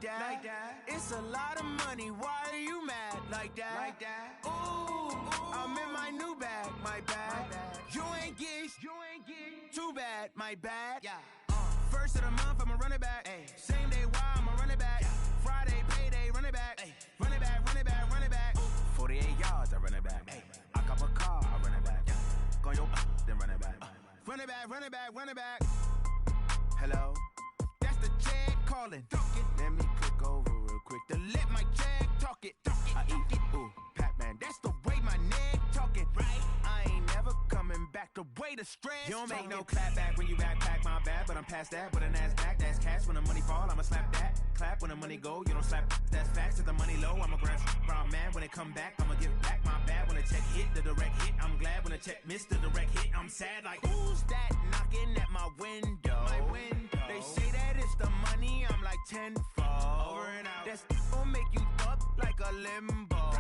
like that. It's a lot of money, why are you mad like that? Ooh, I'm in my new bag, my bad. You ain't get too bad, my bad. First of the month, I'ma run it back. Same day, why I'ma run it back. Friday, payday, run it back. Run it back, run it back, run it back. 48 yards, I run it back. I cop a car, I run it back. Go your then run it back. Run it back, run it back, run it back. Hello? That's the jag calling. Let me click over real quick to let my jag talk it. I eat it, ooh, Pac-Man. That's the way my neck talking. Right? I ain't never coming back. The way the stress. You don't make no clap back when you backpack, my bad. But I'm past that with a NASDAQ. That's cash when the money fall. I'ma slap that. Clap when the money go. You don't slap. That's facts. If the money low, I'ma grab brown man. When it come back, I'ma give back my bad. When the check hit, the direct hit. I'm glad when the check missed the direct hit. I'm sad like who's that knocking at my window? My window. They say that it's the money. I'm like tenfold. Over and out. That's gon' make you up like a limbo.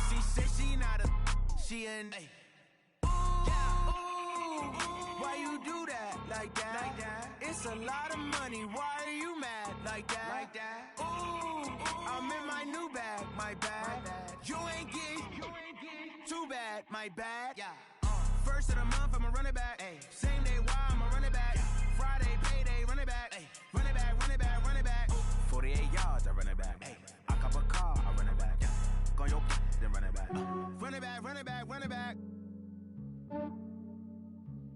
She said she not a. She an. Why you do that like that? It's a lot of money. Why are you mad like that? Ooh, I'm in my new bag, my bad. You ain't get too bad, my bad. First of the month, I'ma run it back. Same day, why I'ma run it back. Friday, payday, run it back. Run it back, run it back, run it back. 48 yards, I run it back. I cop a car, I run it back. Go your then run it back. Run it back, run it back, run it back.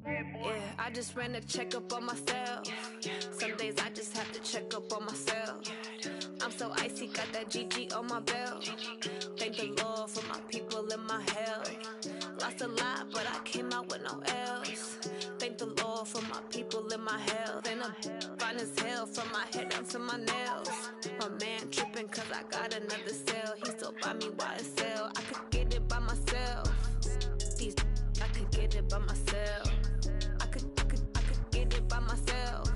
Yeah, I just ran a checkup on myself. Some days I just have to check up on myself. I'm so icy, got that GG on my belt. Thank the Lord for my people in my health. Lost a lot, but I came out with no else. Thank the Lord for my people in my health. And I'm fine as hell from my head down to my nails. My man tripping cause I got another cell. He still buy me YSL. I could get it by myself. These I could get it by myself. I could get it by myself.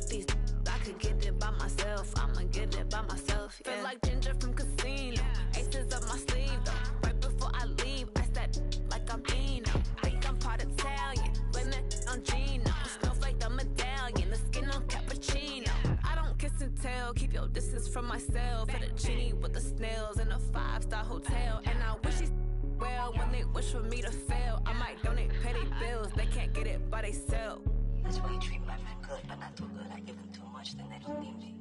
These I could get it by myself. I'ma get it by myself. Yeah. Feel like Ginger from Casino. Aces up my sleeve though. Right before I leave, I said like I'm Dino. Think I'm part Italian, blame it on Gino. Smells like the medallion, the skin on cappuccino. I don't kiss and tell, keep your distance from myself. At a genie with the snails in a 5-star hotel. And I wish he's well when they wish for me to fail. I might donate petty bills, they can't get it by themselves. That's why you treat my friend good, but not too good. I give them too much, then they don't need me.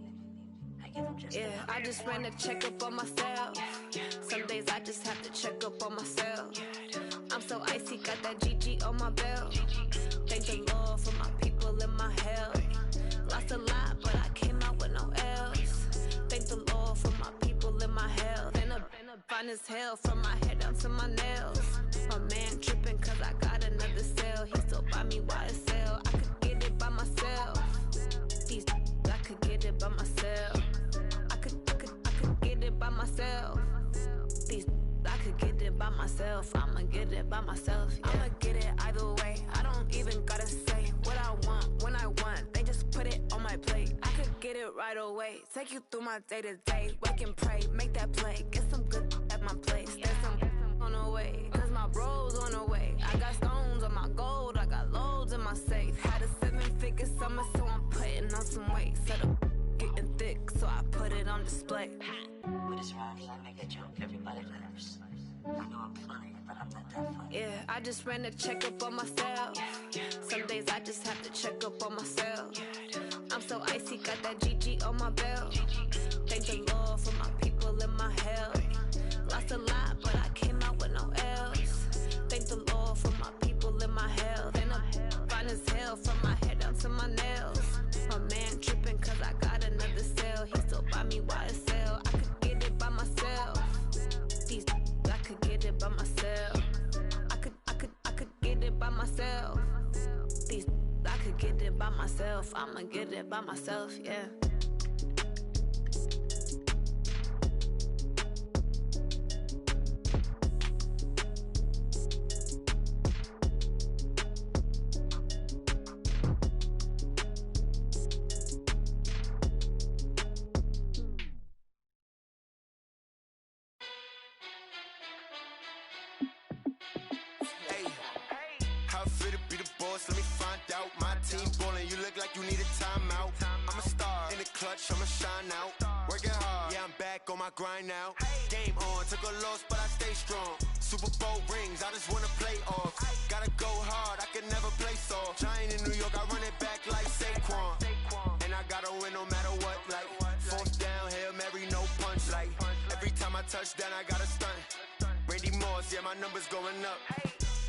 I give them just yeah, I just ran a checkup on myself. Some days I just have to check up on myself. I'm so icy, got that GG on my belt. Thank the Lord for my people in my health. Lost a lot, but I came out with no else. Thank the Lord for my people in my health. And I'm fine as hell from my head down to my nails. My man tripping cause I got another cell. He still buy me YSL. I could get it by myself. These I could get it by myself. I could get it by myself. These I could get it by myself. I'ma get it by myself. Yeah. I'ma get it either way. I don't even gotta say what I want when I want. They just put it on my plate. I could get it right away. Take you through my day to day. Wake and pray, make that play. Get some good at my place. There's some on the way. Cause my bro's on the way. I got stones on my gold. I got loads in my safe. Had a 7-figure summer, so I'm putting on some weight. Set up getting thick, so I put it on display. with his rhymes, I make a joke, everybody laughs. I know I'm funny, but I'm not that funny. Yeah, I just ran a checkup on myself. Some days I just have to check up on myself. I'm so icy, got that GG on my belt. Thank the Lord for my people in my health. Lost a lot, but I came out with no else. Thank the Lord for my people in my health. And I'm fine as hell from my head down to my nails. My man tripping cause I got another cell. He still buy me YSL. I could get it by myself. These I could get it by myself. I could get it by myself. These I could get it by myself. I'ma get it by myself, yeah. Let me find out. My team ballin', you look like you need a timeout. I'm a star in the clutch, I'ma shine out. working hard. Yeah, I'm back on my grind now. Game on, took a loss, but I stay strong. Super Bowl rings, I just wanna play off. Gotta go hard, I can never play soft. Giant in New York, I run it back like Saquon. And I gotta win no matter what, like fourth down, Hail Mary, no punch. Like every time I touch down, I gotta stunt. Randy Moss, yeah, my numbers going up.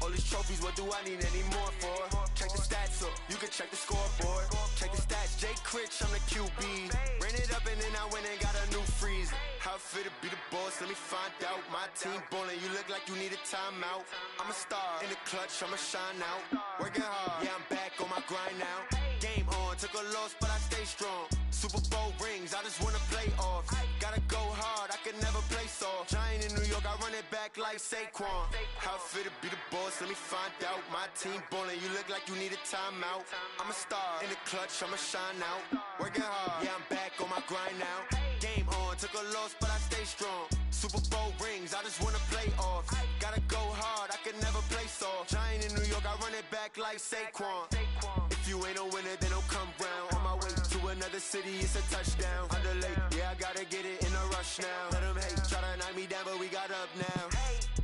All these trophies, what do I need any more for? Check the stats up, you can check the scoreboard. Check the stats, Jay Critch, I'm the QB. Ran it up and then I went and got a new freeze. How it feel to be the boss, let me find out. My team ballin', you look like you need a timeout. I'm a star, in the clutch, I'ma shine out. Working hard, yeah, I'm back on my grind now. Game on, took a loss, but I stay strong. Super Bowl rings, I just wanna play off. Gotta go hard, I can never play soft. Giant in New York, I run it back like Saquon. How it feel to be the boss, let me find out. My team ballin', you look like you need a timeout. I'm a star, in the clutch, I'ma shine out. Working hard, yeah, I'm back on my grind now. Game on, took a loss, but I stay strong. Super Bowl rings, I just wanna play off. Gotta go hard, I can never play soft. Giant in New York, I run it back like Saquon. If you ain't a winner, then don't come round. On my way to another city, it's a touchdown. Underlay, yeah, I gotta get it in a rush now. Let them hate, try to knock me down, but we got up now.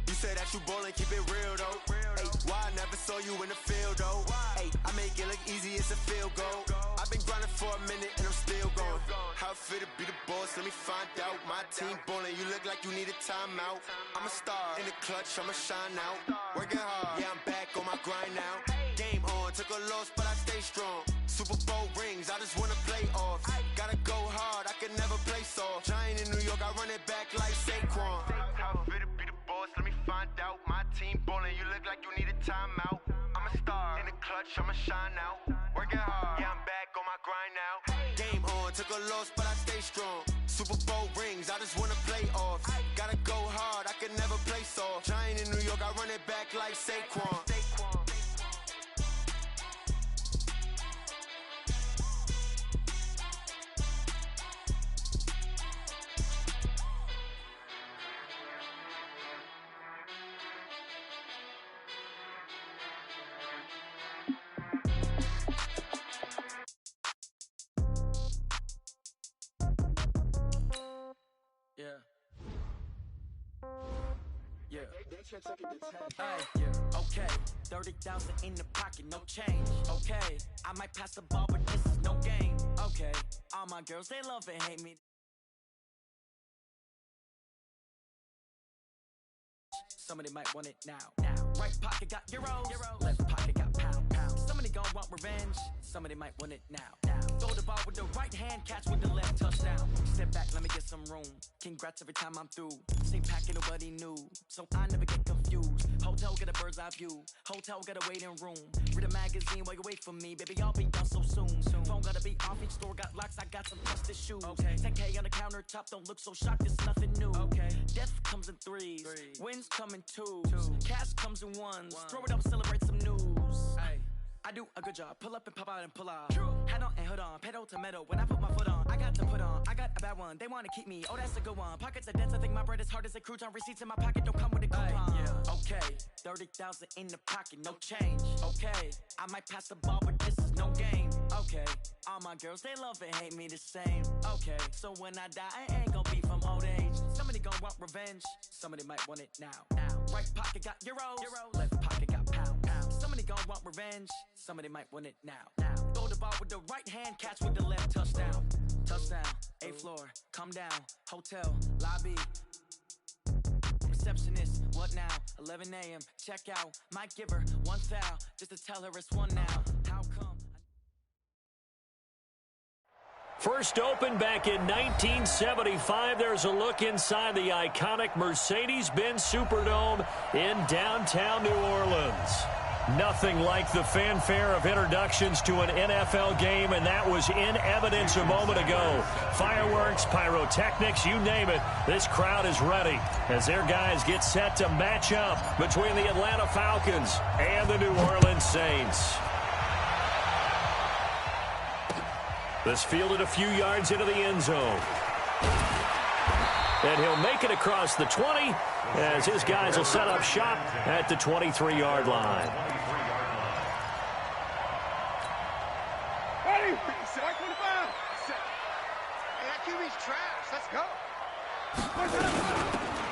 You say that you ballin', keep it real though. Hey, why I never saw you in the field though? Hey, I make it look easy, it's a field goal. I've been grinding for a minute and I'm still going. How it feel to be the boss, let me find out. My team ballin', you look like you need a timeout. I'm a star, in the clutch, I'ma shine out. Working hard, yeah, I'm back on my grind now. Game on, took a loss, but I stay strong. Super Bowl rings, I just wanna play off. Gotta go hard, I can never play soft. Giant in New York, I run it back like Saquon. How it feel to be the boss, let me find out. My team ballin', you look like you need a timeout. I'm a star, in the clutch, I'ma shine out. Working hard, yeah, I'm back on my grind now. Game on, took a loss, but I stay strong. Super Bowl rings, I just wanna play off. Gotta go hard, I can never play soft. Giant in New York, I run it back like Saquon. Okay, 30,000 in the pocket, no change. Okay, I might pass the ball, but this is no game. Okay, all my girls, they love and hate me. Somebody might want it now. Right pocket got euros, left pocket got pound. Somebody gon' want revenge, somebody might want it now. Throw the ball with the right hand, catch with the left, touchdown. Step back, let me get some room. Congrats every time I'm through. Same packet, nobody knew, so I never get confused. Hotel, get a bird's eye view. Hotel, get a waiting room. Read a magazine while you wait for me, baby, I'll be done so soon. Phone gotta be off, each store got locks, I got some trusted shoes. 10K on the countertop, don't look so shocked, it's nothing new. Death comes in threes, wins come in twos. Cash comes in ones, throw it up, celebrate some news. I do a good job, pull up and pop out and pull out. Head on and hood on, pedal to metal. When I put my foot on, I got to put on. I got a bad one, they wanna keep me, oh that's a good one. Pockets are dense, I think my bread is hard as a crouton. Receipts in my pocket don't come with a coupon. Okay, 30,000 in the pocket, no change. Okay, I might pass the ball, but this is no game. Okay, all my girls, they love and hate me the same. Okay, so when I die, I ain't gon' be from old age. Somebody gon' want revenge, somebody might want it now. Right pocket got euros, left pocket got pound. Somebody gon' want revenge, somebody might want it now. Throw the ball with the right hand, catch with the left, touchdown. Touchdown, 8th floor, come down, hotel, lobby. Receptionist, what now? 11 a.m., check out. Might give her one foul, just to tell her it's one now. How come? First opened back in 1975, there's a look inside the iconic Mercedes-Benz Superdome in downtown New Orleans. Nothing like the fanfare of introductions to an NFL game, and that was in evidence a moment ago. Fireworks, pyrotechnics, you name it, this crowd is ready as their guys get set to match up between the Atlanta Falcons and the New Orleans Saints. This fielded a few yards into the end zone. And he'll make it across the 20 as his guys will set up shop at the 23-yard line. Ready? Set 25. Set. that QB's trash. Let's go.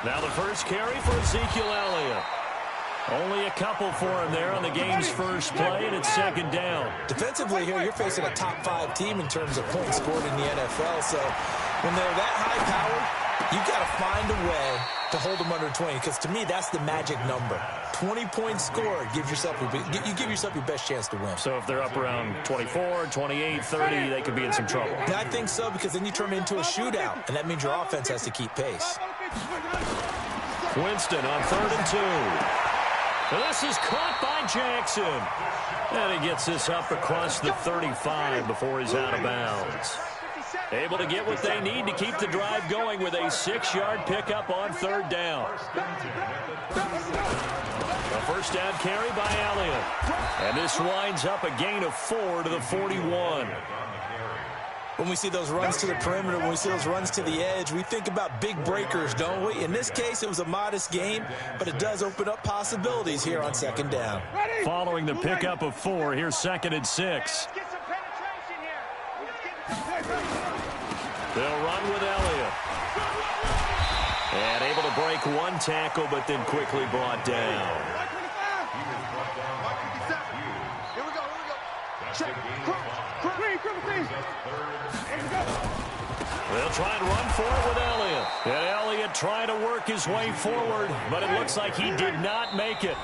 Now the first carry for Ezekiel Elliott. Only a couple for him there on the game's first play, and it's second down. Defensively here, you're facing a top 5 team in terms of points scored in the NFL. So when they're that high-powered, you got to find a way to hold them under 20, because to me, that's the magic number. 20 points scored, you give yourself your best chance to win. So if they're up around 24, 28, 30, they could be in some trouble. Yeah, I think so, because then you turn it into a shootout, and that means your offense has to keep pace. Winston on 3rd and 2. And this is caught by Jackson. And he gets this up across the 35 before he's out of bounds. Able to get what they need to keep the drive going with a 6-yard pickup on 3rd down. A first down carry by Elliott. And this winds up a gain of 4 to the 41. When we see those runs to the perimeter, when we see those runs to the edge, we think about big breakers, don't we? In this case, it was a modest game, but it does open up possibilities here on 2nd down. Following the pickup of 4, here's 2nd and 6. They'll run with Elliott. And able to break one tackle, but then quickly brought down. Here we go. Check. They'll try and run for it with Elliott. And Elliott trying to work his way forward, but it looks like he did not make it.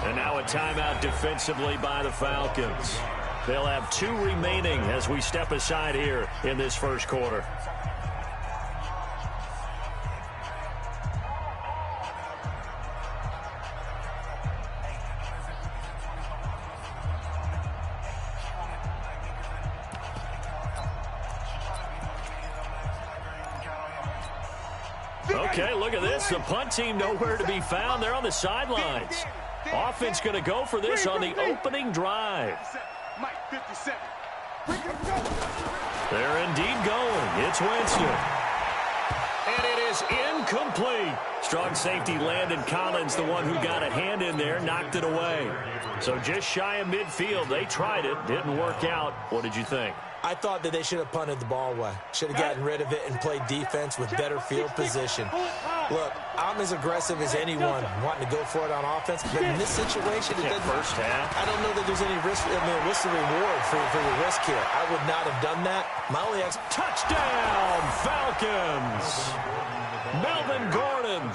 And now a timeout defensively by the Falcons. They'll have 2 remaining as we step aside here in this first quarter. Okay, look at this. The punt team nowhere to be found. They're on the sidelines. Offense going to go for this on the opening drive. They're indeed going. It's Winston. And it is incomplete. Strong safety Landon Collins, the one who got a hand in there, knocked it away. So just shy of midfield. They tried it. Didn't work out. What did you think? I thought that they should have punted the ball away. Should have gotten rid of it and played defense with better field position. Look, I'm as aggressive as anyone wanting to go for it on offense, but in this situation, it doesn't. First half. I don't know that there's any risk. I mean, what's the reward for your risk here? I would not have done that. My only touchdown, Falcons! Melvin Gordon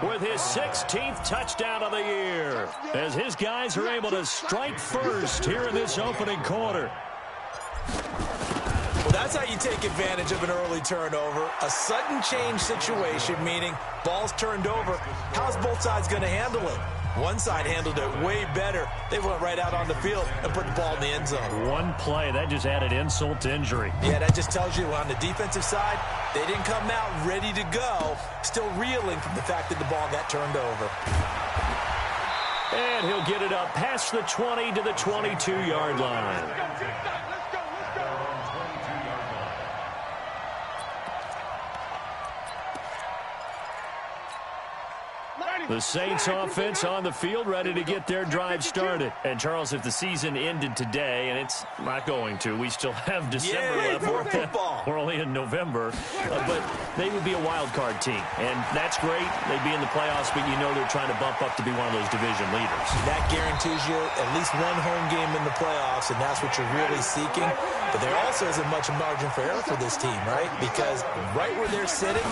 with his 16th touchdown of the year as his guys are able to strike first here in this opening quarter. Well, that's how you take advantage of an early turnover. A sudden change situation, meaning ball's turned over. How's both sides going to handle it? One side handled it way better. They went right out on the field and put the ball in the end zone. One play, that just added insult to injury. Yeah, that just tells you on the defensive side, they didn't come out ready to go, still reeling from the fact that the ball got turned over. And he'll get it up past the 20 to the 22-yard line. The Saints offense on the field, ready to get their drive started. And, Charles, if the season ended today, and it's not going to, we still have December left. We're only in November. But they would be a wild card team. And that's great. They'd be in the playoffs, but you know they're trying to bump up to be one of those division leaders. That guarantees you at least one home game in the playoffs, and that's what you're really seeking. But there also isn't much margin for error for this team, right? Because right where they're sitting,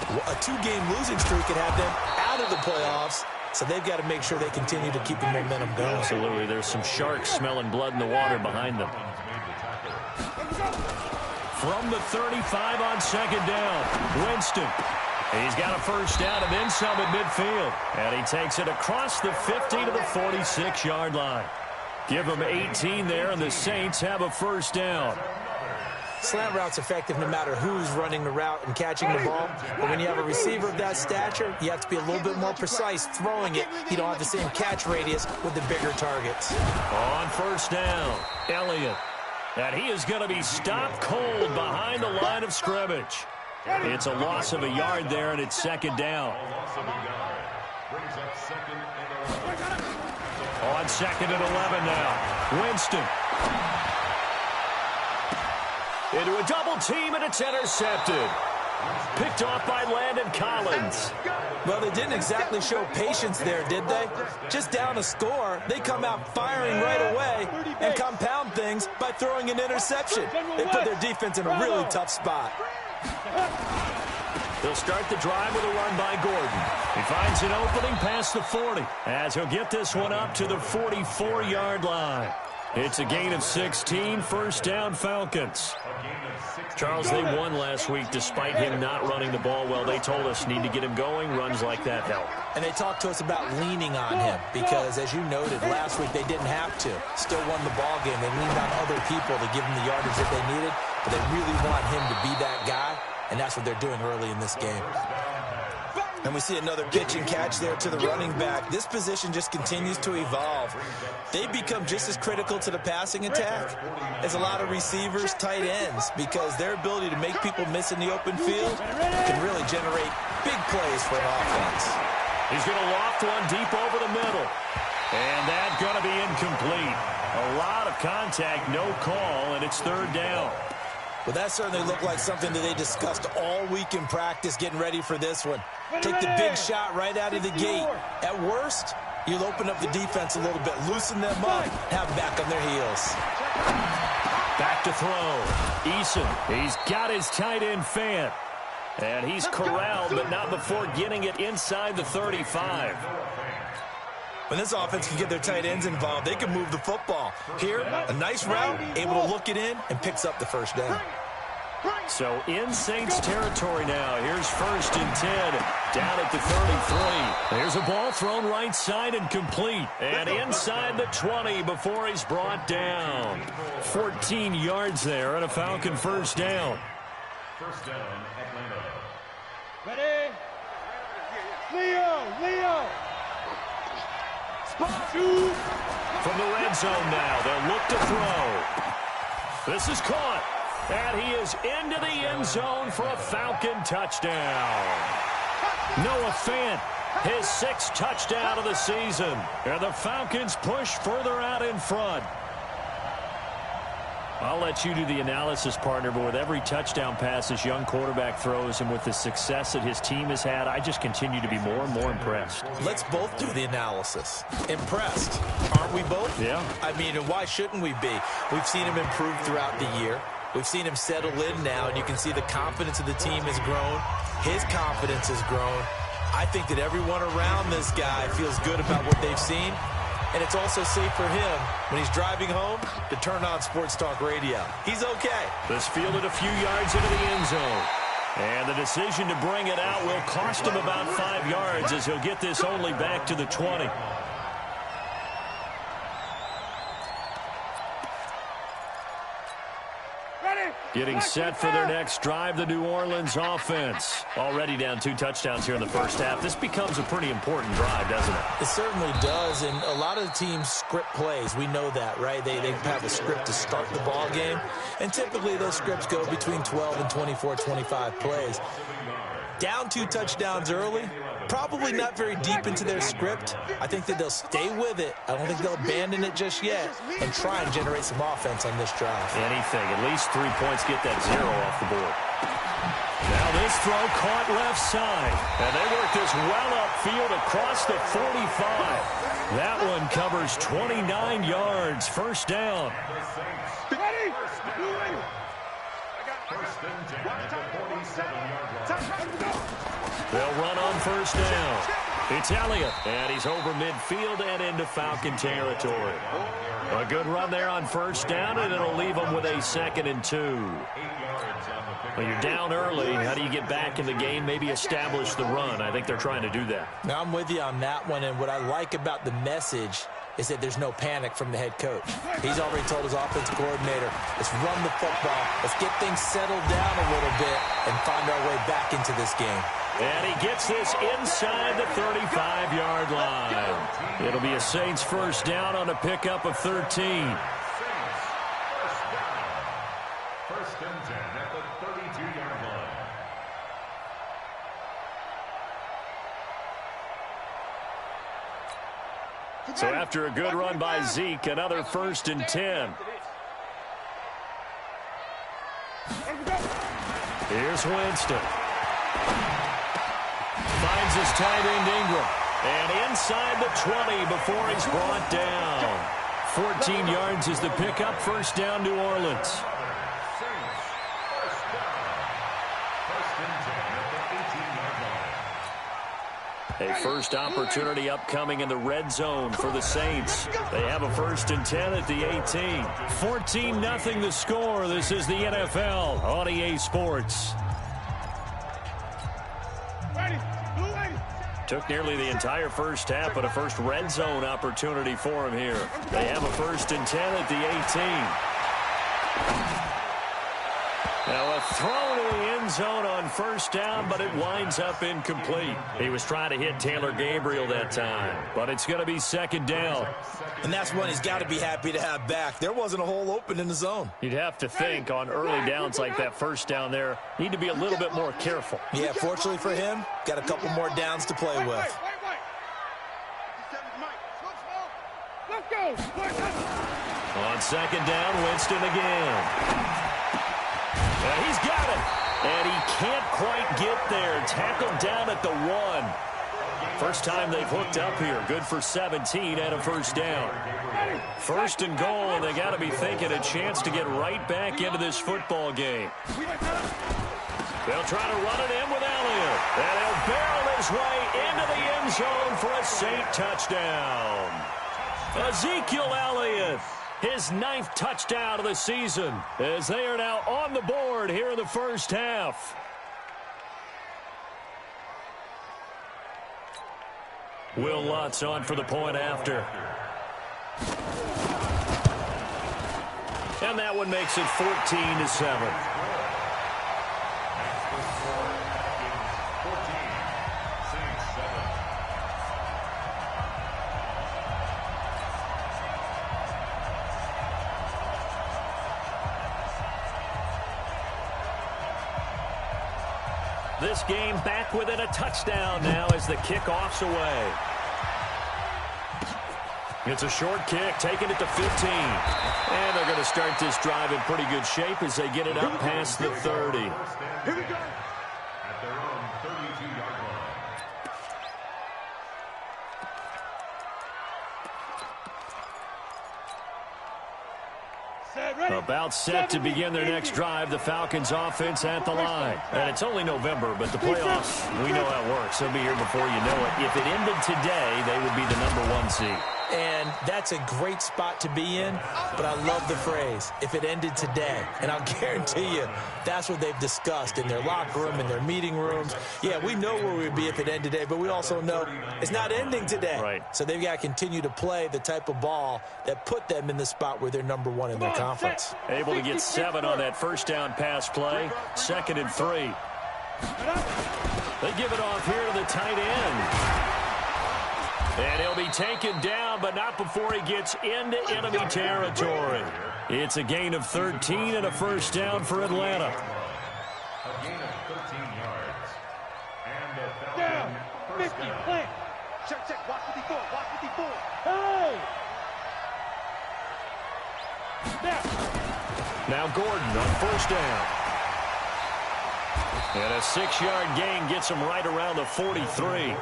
a 2-game losing streak could have them out of the playoffs, so they've got to make sure they continue to keep the momentum going. Absolutely. There's some sharks smelling blood in the water behind them. From the 35 on second down, Winston. He's got a first down and then some at midfield. And he takes it across the 50 to the 46-yard line. Give him 18 there, and the Saints have a first down. Slant route's effective no matter who's running the route and catching the ball. But when you have a receiver of that stature, you have to be a little bit more precise throwing it. You don't have the same catch radius with the bigger targets. On first down, Elliott. And he is going to be stopped cold behind the line of scrimmage. It's a loss of a yard there, and it's second down. On second and 11 now, Winston. into a double team, and it's intercepted. Picked off by Landon Collins. Well, they didn't exactly show patience there, did they? Just down a score, they come out firing right away and compound things by throwing an interception. They put their defense in a really tough spot. He'll start the drive with a run by Gordon. He finds an opening past the 40 as he'll get this one up to the 44-yard line. It's a gain of 16, first down Falcons. Charles, they won last week despite him not running the ball well. They told us need to get him going. Runs like that help. And they talked to us about leaning on him because, as you noted, last week they didn't have to. Still won the ball game. They leaned on other people to give him the yardage that they needed, but they really want him to be that guy, and that's what they're doing early in this game. And we see another pitch and catch there to the running back. This position just continues to evolve. They become just as critical to the passing attack as a lot of receivers, tight ends, because their ability to make people miss in the open field can really generate big plays for an offense. He's going to loft one deep over the middle. And that's going to be incomplete. A lot of contact, no call, and it's third down. Well, that certainly looked like something that they discussed all week in practice getting ready for this one. Take the big shot right out of the gate. At worst, you'll open up the defense a little bit, loosen them up, have them back on their heels. Back to throw. Eason, he's got his tight end Fant. And he's corralled, but not before getting it inside the 35. When this offense can get their tight ends involved, they can move the football. Here, a nice route, able to look it in, and picks up the first down. So in Saints territory now. Here's first and 10 down at the 33. There's a ball thrown right side and complete. And inside the 20 before he's brought down. 14 yards there and a Falcon first down. First down, Atlanta. Ready? Leo! Spot two. From the red zone now, they'll look to throw. This is caught. And he is into the end zone for a Falcon touchdown. Noah Fant, his 6th touchdown of the season. And the Falcons push further out in front. I'll let you do the analysis, partner, but with every touchdown pass this young quarterback throws and with the success that his team has had, I just continue to be more and more impressed. Let's both do the analysis. Impressed, aren't we both? Yeah. I mean, and why shouldn't we be? We've seen him improve throughout the year. We've seen him settle in now, and you can see the confidence of the team has grown. His confidence has grown. I think that everyone around this guy feels good about what they've seen. And it's also safe for him when he's driving home to turn on Sports Talk Radio. He's okay. This fielded a few yards into the end zone. And the decision to bring it out will cost him about 5 yards as he'll get this only back to the 20. Getting set for their next drive, the New Orleans offense. Already down 2 touchdowns here in the first half. This becomes a pretty important drive, doesn't it? It certainly does, and a lot of the teams script plays. We know that, right? They have a script to start the ball game, and typically those scripts go between 12 and 24, 25 plays. Down 2 touchdowns early, probably not very deep into their script. I think that they'll stay with it. I don't think they'll abandon it just yet and try and generate some offense on this drive. Anything. At least 3 points, get that 0 off the board. Now this throw caught left side. And they work this well upfield across the 45. That one covers 29 yards. First down. Ready? First and 10 at the 47-yard line. They'll run on first down. It's Elliott, and he's over midfield and into Falcon territory. A good run there on first down, and it'll leave them with a 2nd and 2. Well, you're down early. How do you get back in the game? Maybe establish the run. I think they're trying to do that. Now, I'm with you on that one, and what I like about the message is that there's no panic from the head coach. He's already told his offensive coordinator, let's run the football, let's get things settled down a little bit and find our way back into this game. And he gets this inside the 35-yard line. It'll be a Saints first down on a pickup of 13. First and 10 at the 32-yard line. So after a good run by Zeke, another first and 10. Here's Winston. Finds his tight end Ingram. And inside the 20 before he's brought down. 14 yards is the pickup. First down, New Orleans. A first opportunity upcoming in the red zone for the Saints. They have a 1st and 10 at the 18. 14-0 the score. This is the NFL on EA Sports. Took nearly the entire first half, but a first red zone opportunity for him here. They have a 1st and 10 at the 18. Now a throw to the end zone on first down, but it winds up incomplete. He was trying to hit Taylor Gabriel that time, but it's going to be 2nd down. And that's one he's got to be happy to have back. There wasn't a hole open in the zone. You'd have to think on early downs like that first down there, need to be a little bit more careful. Yeah, fortunately for him, got a couple more downs to play with. On 2nd down, Winston again. He's got it, and he can't quite get there. Tackled down at the 1. First time they've hooked up here. Good for 17 and a first down. 1st and goal, and they got to be thinking a chance to get right back into this football game. They'll try to run it in with Elliott, and he'll barrel his way into the end zone for a Saint touchdown. Ezekiel Elliott. His 9th touchdown of the season as they are now on the board here in the first half. Will Lutz on for the point after. And that one makes it 14-7. This game back within a touchdown now as the kickoff's away. It's a short kick, taking it to 15. And they're going to start this drive in pretty good shape as they get it up past the 30. Here we go. At their own 32-yard line. About set to begin their next drive. The Falcons offense at the line. And it's only November, but the playoffs, we know how it works. They'll be here before you know it. If it ended today, they would be the #1 seed. And that's a great spot to be in, but I love the phrase, if it ended today. And I'll guarantee you, that's what they've discussed in their locker room, in their meeting rooms. Yeah, we know where we'd be if it ended today, but we also know it's not ending today. Right. So they've got to continue to play the type of ball that put them in the spot where they're #1 in their conference. Able to get 7 on that first down pass play. 2nd and 3. They give it off here to the tight end. And he'll be taken down, but not before he gets into enemy territory. It's a gain of 13 and a first down for Atlanta. A gain of 13 yards. And the Falcon first down. Check, watch 54, watch 54. Hey! Now Gordon on first down. And a 6-yard gain gets him right around the 43.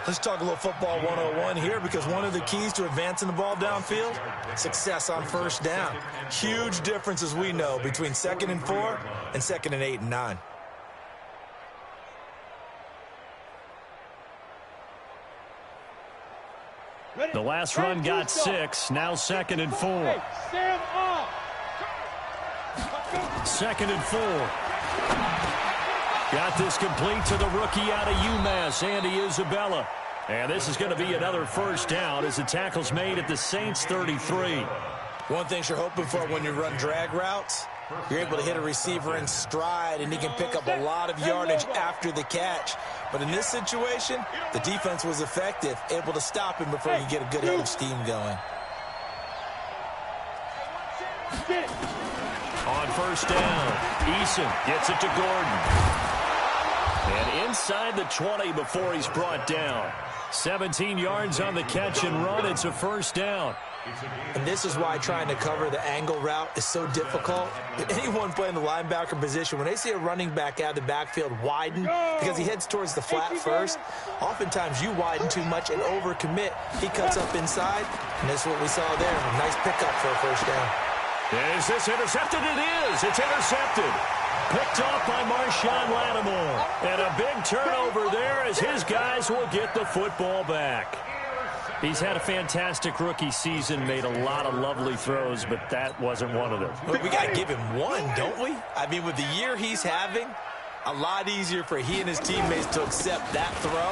Let's talk a little football 101 here, because one of the keys to advancing the ball downfield, success on first down. Huge difference, as we know, between 2nd and 4 and 2nd and 8 and 9. The last run got 6. Now 2nd and 4. 2nd and 4. Got this complete to the rookie out of UMass, Andy Isabella. And this is going to be another first down as the tackle's made at the Saints 33. One thing you're hoping for when you run drag routes, you're able to hit a receiver in stride, and he can pick up a lot of yardage after the catch. But in this situation, the defense was effective, able to stop him before he could get a good head of steam going. On first down, Eason gets it to Gordon. And inside the 20 before he's brought down. 17 yards on the catch and run. It's a first down. And this is why trying to cover the angle route is so difficult. Anyone playing the linebacker position, when they see a running back out of the backfield widen because he heads towards the flat first, oftentimes you widen too much and overcommit. He cuts up inside, and that's what we saw there. A nice pickup for a first down. Is this intercepted? It is. It's intercepted. Picked off by Marshawn Lattimore. And a big turnover there as his guys will get the football back. He's had a fantastic rookie season, made a lot of lovely throws, but that wasn't one of them. But we got to give him one, don't we? I mean, with the year he's having, a lot easier for he and his teammates to accept that throw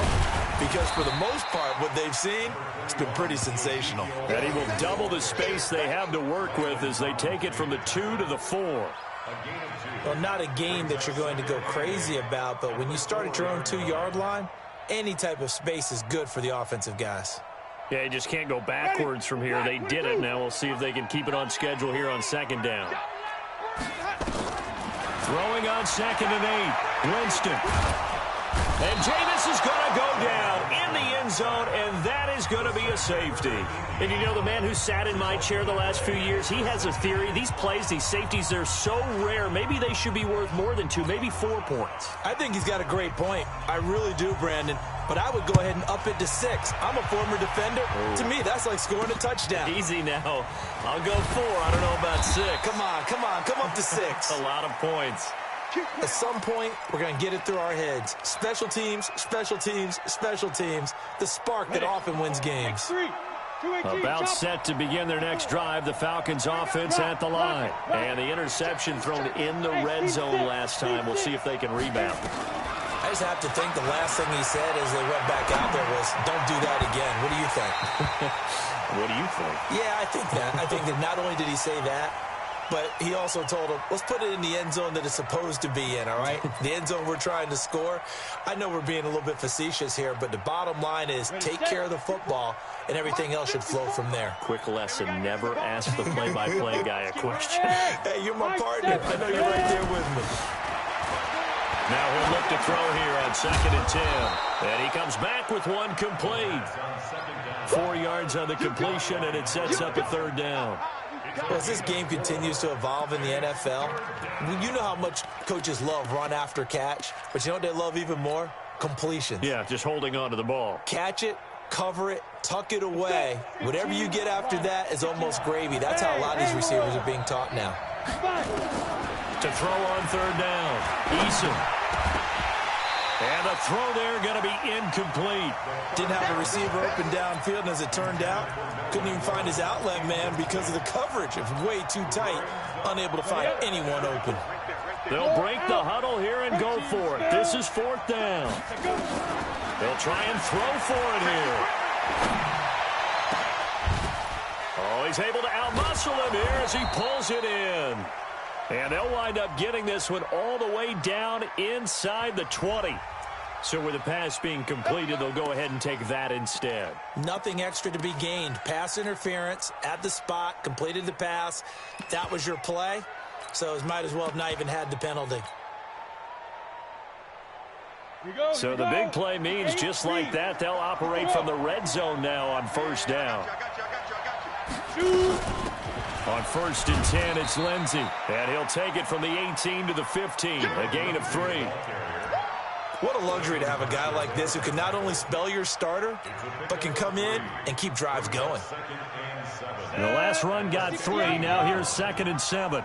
because for the most part, what they've seen, it's been pretty sensational. And he will double the space they have to work with as they take it from the 2 to the 4. Well, not a game that you're going to go crazy about, but when you start at your own 2-yard line, any type of space is good for the offensive guys. Yeah, you just can't go backwards from here. They did it. Now we'll see if they can keep it on schedule here on 2nd down. Throwing on 2nd and 8. Winston. And Jameis is going to go down in the end zone, and that is going to be a safety. And you know, the man who sat in my chair the last few years, he has a theory. These plays, these safeties, they're so rare. Maybe they should be worth more than 2, maybe 4 points. I think he's got a great point. I really do, Brandon. But I would go ahead and up it to 6. I'm a former defender. Ooh. To me, that's like scoring a touchdown. Easy now. I'll go 4. I don't know about 6. Come on. Come up to 6. A lot of points. At some point, we're going to get it through our heads. Special teams, special teams, special teams. The spark that often wins games. About set to begin their next drive, the Falcons offense at the line. And the interception thrown in the red zone last time. We'll see if they can rebound. I just have to think the last thing he said as they went back out there was, don't do that again. What do you think? What do you think? Yeah, I think that. I think that not only did he say that, but he also told him, let's put it in the end zone that it's supposed to be in, all right? The end zone we're trying to score. I know we're being a little bit facetious here, but the bottom line is take care of the football, and everything else should flow from there. Quick lesson, never ask the play-by-play guy a question. Hey, you're my partner. I know you're right there with me. Now he'll look to throw here on 2nd and 10. And he comes back with one complete. 4 yards on the completion, and it sets up a 3rd down. Well, as this game continues to evolve in the NFL, you know how much coaches love run after catch, but you know what they love even more? Completions. Yeah, just holding on to the ball. Catch it, cover it, tuck it away. Whatever you get after that is almost gravy. That's how a lot of these receivers are being taught now. To throw on 3rd down, Eason. And the throw there going to be incomplete. Didn't have a receiver open downfield, and as it turned out, couldn't even find his outlet man because of the coverage. It was way too tight, unable to find anyone open. They'll break the huddle here and go for it. This is 4th down. They'll try and throw for it here. Oh, he's able to outmuscle him here as he pulls it in. And they'll wind up getting this one all the way down inside the 20. So with the pass being completed, they'll go ahead and take that instead. Nothing extra to be gained. Pass interference at the spot, completed the pass. That was your play. So it might as well have not even had the penalty. So the big play means just like that, they'll operate from the red zone now on 1st down. On 1st and 10, it's Lindsey. And he'll take it from the 18 to the 15, a gain of 3. What a luxury to have a guy like this who can not only spell your starter, but can come in and keep drives going. And the last run got 3. Now here's 2nd and 7.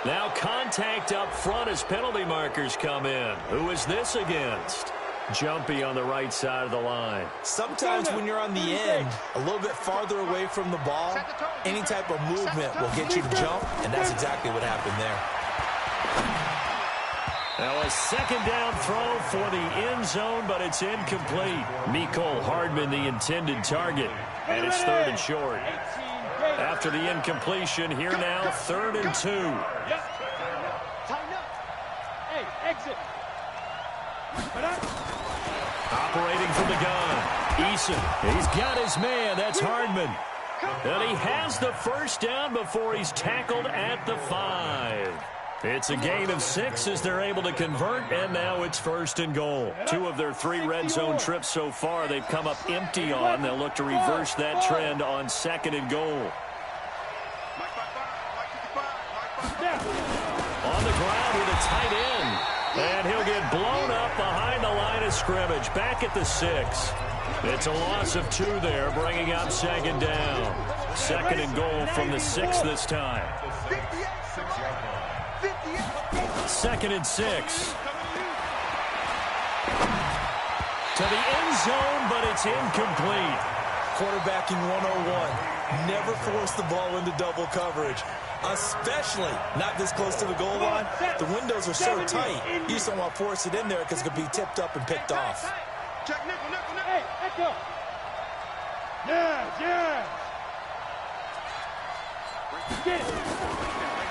Now contact up front as penalty markers come in. Who is this against? Jumpy on the right side of the line. Sometimes when you're on the end, a little bit farther away from the ball, any type of movement will get you to jump, and that's exactly what happened there. Now a 2nd down throw for the end zone, but it's incomplete. Mecole Hardman, the intended target, and it's 3rd and short. After the incompletion, here now, 3rd and 2. Hey, exit. Operating from the gun, Eason. He's got his man. That's Hardman. And he has the 1st down before he's tackled at the 5. It's a gain of 6 as they're able to convert, and now it's 1st and goal. 2 of their 3 red zone trips so far they've come up empty on. They'll look to reverse that trend on 2nd and goal. On the ground with a tight end. And he'll get blown up behind the line of scrimmage. Back at the 6. It's a loss of 2 there, bringing up 2nd down. 2nd and goal from the 6 this time. 2nd and 6. To the end zone, but it's incomplete. Quarterbacking 101. Never force the ball into double coverage, especially not this close to the goal line. The windows are so tight, you just don't want to force it in there because it could be tipped up and picked off. Check nickel, nickel, nickel. Hey, let's go. Yeah. Get it.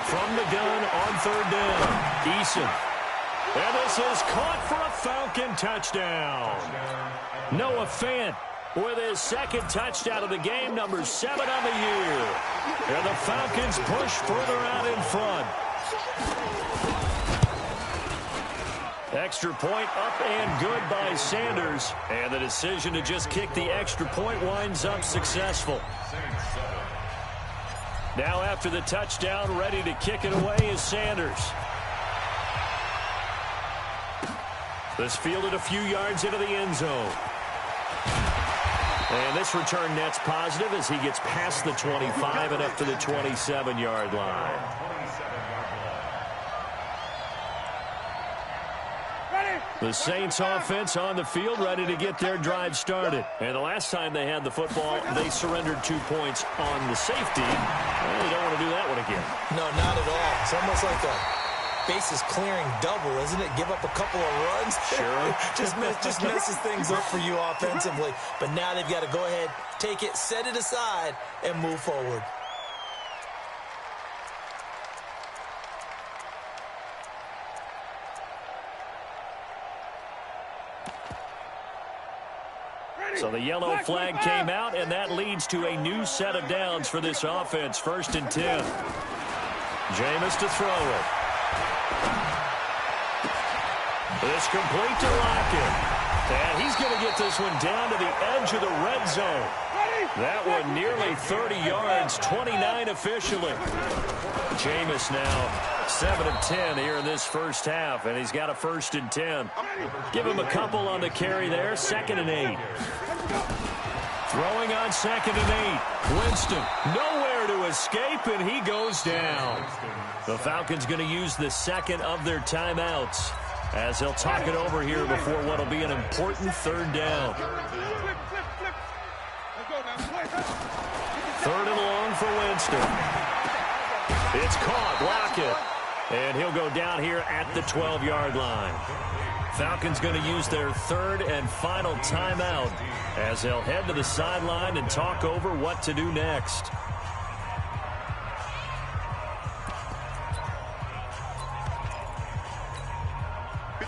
From the gun on 3rd down, Eason. And this is caught for a Falcon touchdown. Noah Fant with his 2nd touchdown of the game, number 7 on the year. And the Falcons push further out in front. Extra point up and good by Sanders. And the decision to just kick the extra point winds up successful. Now after the touchdown, ready to kick it away is Sanders. This fielded a few yards into the end zone. And this return net's positive as he gets past the 25 and up to the 27-yard line. The Saints offense on the field ready to get their drive started. And the last time they had the football, they surrendered 2 points on the safety. Well, they don't want to do that one again. No, not at all. It's almost like a bases clearing double, isn't it? Give up a couple of runs. Sure. just messes things up for you offensively. But now they've got to go ahead, take it, set it aside, and move forward. So the yellow flag came out, and that leads to a new set of downs for this offense. 1st and 10. Jameis to throw it. It's complete to Lockett. And he's going to get this one down to the edge of the red zone. That one nearly 30 yards, 29 officially. Jameis now 7 of 10 here in this first half, and he's got a 1st and 10. Give him a couple on the carry there, 2nd and 8. Throwing on 2nd and 8. Winston, nowhere to escape, and he goes down. The Falcons going to use the 2nd of their timeouts as they'll talk it over here before what will be an important 3rd down. 3rd and long for Winston. It's caught, Lockett. And he'll go down here at the 12-yard line. Falcons going to use their 3rd and final timeout as they'll head to the sideline and talk over what to do next.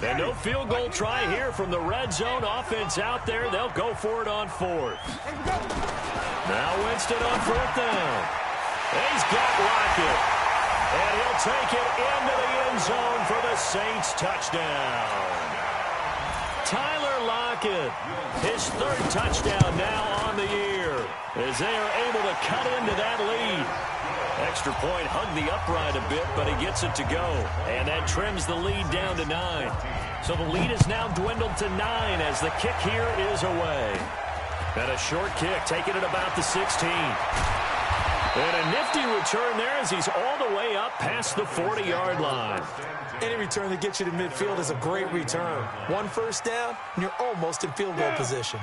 And no field goal try here from the red zone. Offense out there. They'll go for it on 4th. Now Winston on 4th down. He's got Lockett. And he'll take it into the end zone for the Saints touchdown. Tyler Lockett, his 3rd touchdown now on the year as they are able to cut into that lead. Extra point hugged the upright a bit, but he gets it to go. And that trims the lead down to 9. So the lead is now dwindled to 9 as the kick here is away. And a short kick taken at about the 16. And a nifty return there as he's all the way up past the 40-yard line. Any return that gets you to midfield is a great return. 1 first down, and you're almost in field goal position.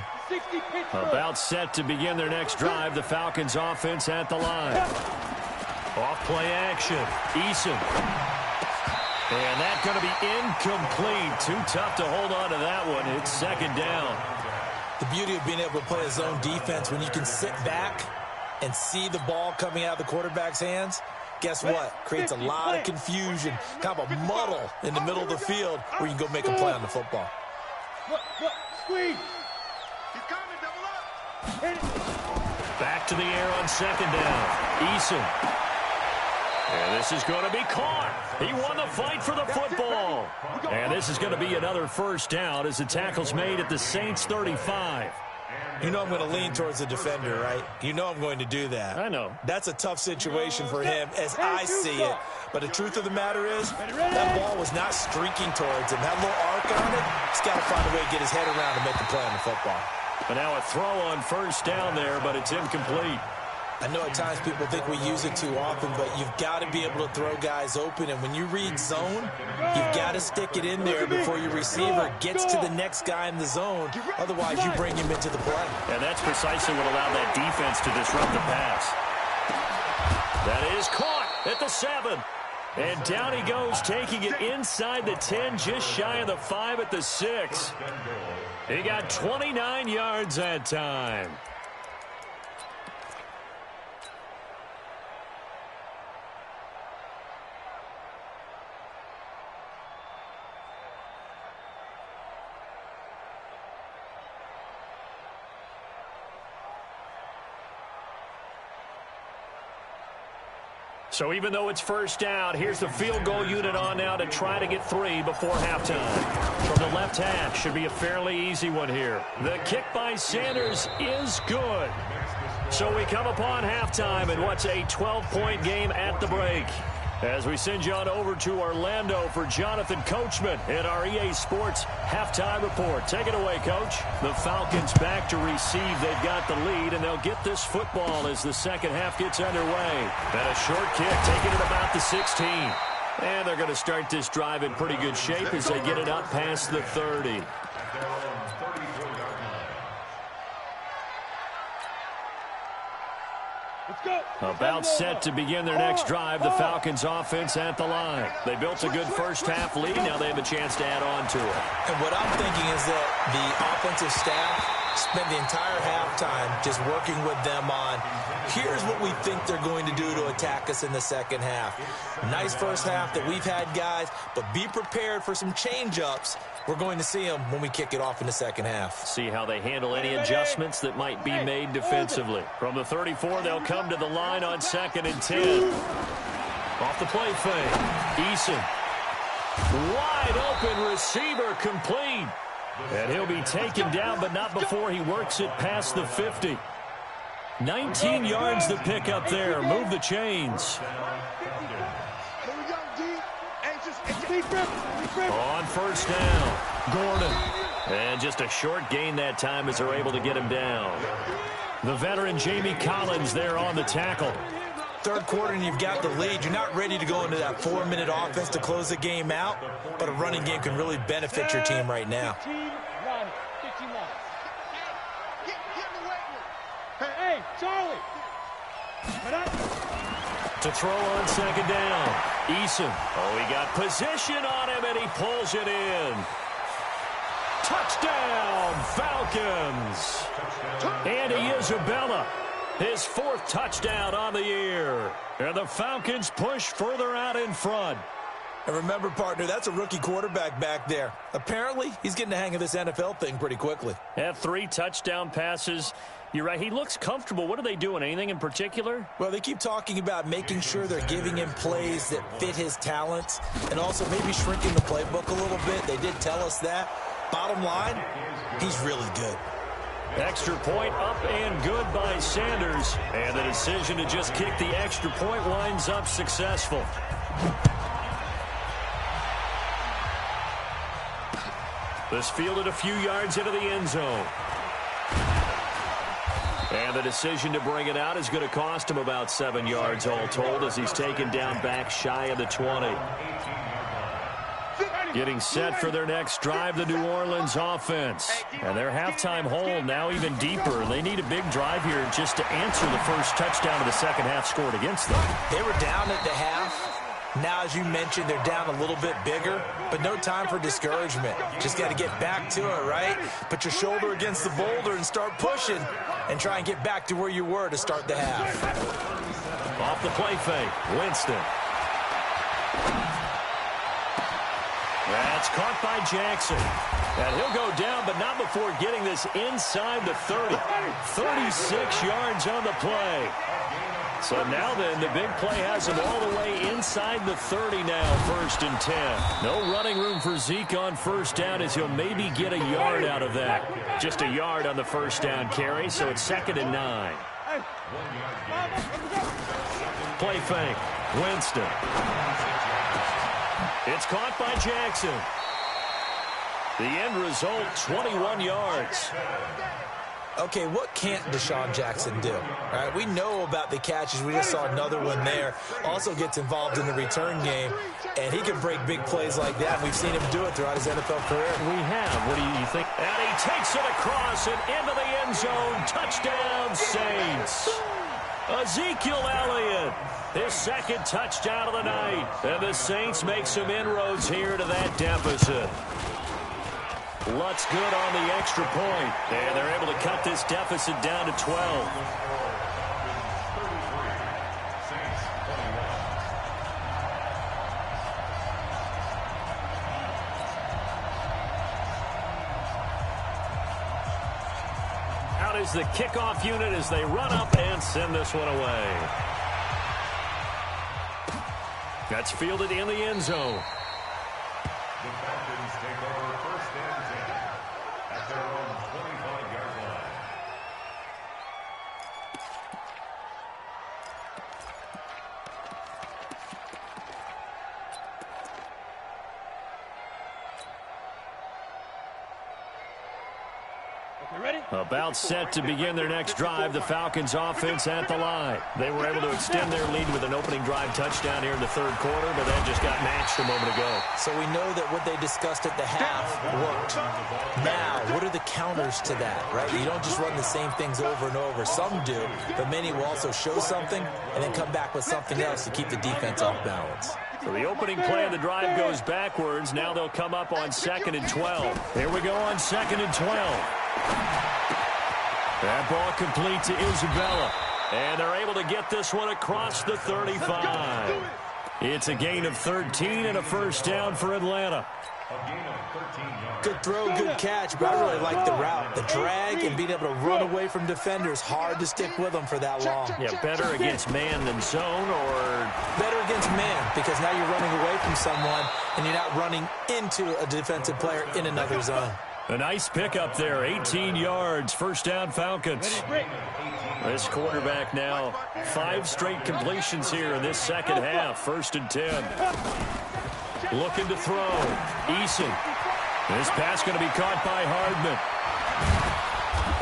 About set to begin their next drive, the Falcons offense at the line. Off play action, Eason. And that's going to be incomplete. Too tough to hold on to that one. It's 2nd down. The beauty of being able to play a zone defense when you can sit back and see the ball coming out of the quarterback's hands, guess what? Creates a lot of confusion, kind of a muddle in the middle of the field where you can go make a play on the football. Squeeze. He's coming, double up. Back to the air on 2nd down. Eason. And this is going to be caught. He won the fight for the football. And this is going to be another first down as the tackle's made at the Saints 35. You know I'm going to lean towards the defender, right? You know I'm going to do that. I know. That's a tough situation for him as I see it. But the truth of the matter is, that ball was not streaking towards him. That little arc on it, he's got to find a way to get his head around and make the play on the football. But now a throw on first down there, but it's incomplete. I know at times people think we use it too often, but you've got to be able to throw guys open. And when you read zone, you've got to stick it in there before your receiver gets to the next guy in the zone. Otherwise, you bring him into the play. And that's precisely what allowed that defense to disrupt the pass. That is caught at the 7. And down he goes, taking it inside the 10, just shy of the 5 at the 6. He got 29 yards that time. So even though it's first down, here's the field goal unit on now to try to get 3 before halftime. From the left hash, should be a fairly easy one here. The kick by Sanders is good. So we come upon halftime in what's a 12-point game at the break. As we send you on over to Orlando for Jonathan Coachman in our EA Sports Halftime Report. Take it away, Coach. The Falcons back to receive. They've got the lead, and they'll get this football as the second half gets underway. And a short kick taking it about the 16. And they're going to start this drive in pretty good shape as they get it up past the 30. About set to begin their next drive, the Falcons offense at the line. They built a good first half lead. Now they have a chance to add on to it. And what I'm thinking is that the offensive staff spent the entire halftime just working with them on, here's what we think they're going to do to attack us in the second half. Nice first half that we've had, guys, but be prepared for some change-ups. We're going to see them when we kick it off in the second half. See how they handle any adjustments that might be made defensively. From the 34, they'll come to the line on 2nd and 10. Off the play fake. Eason. Wide open receiver complete. And he'll be taken down, but not before he works it past the 50. 19 yards to pick up there. Move the chains. On first down, Gordon. And just a short gain that time as they're able to get him down. The veteran Jamie Collins there on the tackle. Third quarter and you've got the lead. You're not ready to go into that 4-minute offense to close the game out, but a running game can really benefit your team right now. Hey, Charlie. To throw on second down, Eason. Oh, he got position on him, and he pulls it in. Touchdown, Falcons. Andy Isabella, his 4th touchdown on the year. And the Falcons push further out in front. And remember, partner, that's a rookie quarterback back there. Apparently, he's getting the hang of this NFL thing pretty quickly. Had 3 touchdown passes. You're right, he looks comfortable. What are they doing? Anything in particular? Well, they keep talking about making sure they're giving him plays that fit his talents and also maybe shrinking the playbook a little bit. They did tell us that. Bottom line, he's really good. Extra point up and good by Sanders. And the decision to just kick the extra point winds up successful. This fielded a few yards into the end zone. And the decision to bring it out is going to cost him about 7 yards all told as he's taken down back shy of the 20. Getting set for their next drive, the New Orleans offense. And their halftime hole now even deeper. They need a big drive here just to answer the first touchdown of the second half scored against them. They were down at the half. Now, as you mentioned, they're down a little bit bigger, but no time for discouragement. Just got to get back to it, right? Put your shoulder against the boulder and start pushing and try and get back to where you were to start the half. Off the play fake, Winston. That's caught by Jackson. And he'll go down, but not before getting this inside the 30. 36 yards on the play. So now then, the big play has him all the way inside the 30 now, 1st and 10. No running room for Zeke on first down as he'll maybe get a yard out of that. Just a yard on the first down carry, so it's 2nd and 9. Play fake. Winston. It's caught by Jackson. The end result, 21 yards. Okay, what can't Deshaun Jackson do? All right, we know about the catches. We just saw another one there. Also gets involved in the return game, and he can break big plays like that. We've seen him do it throughout his NFL career. We have. What do you think? And he takes it across and into the end zone. Touchdown, Saints. Ezekiel Elliott, his 2nd touchdown of the night. And the Saints make some inroads here to that deficit. Lutz good on the extra point, and they're able to cut this deficit down to 12. Out is the kickoff unit as they run up and send this one away. That's fielded in the end zone. The Falcons take over 1st and 10 at their own 25-yard line. About set to begin their next drive, the Falcons offense at the line. They were able to extend their lead with an opening drive touchdown here in the 3rd quarter, but that just got matched a moment ago. So we know that what they discussed at the half worked. Now, what are the counters to that, right? You don't just run the same things over and over. Some do, but many will also show something and then come back with something else to keep the defense off balance. So the opening play of the drive goes backwards. Now they'll come up on 2nd and 12. Here we go on 2nd and 12. That ball complete to Isabella. And they're able to get this one across the 35. It's a gain of 13 and a first down for Atlanta. Good throw, good catch, but I really like the route. The drag and being able to run away from defenders, hard to stick with them for that long. Yeah, better against man than zone, or? Better against man, because now you're running away from someone and you're not running into a defensive player in another zone. A nice pickup there, 18 yards, first down Falcons. This quarterback now, 5 straight completions here in this 2nd half, 1st and 10. Looking to throw, Eason. This pass going to be caught by Hardman.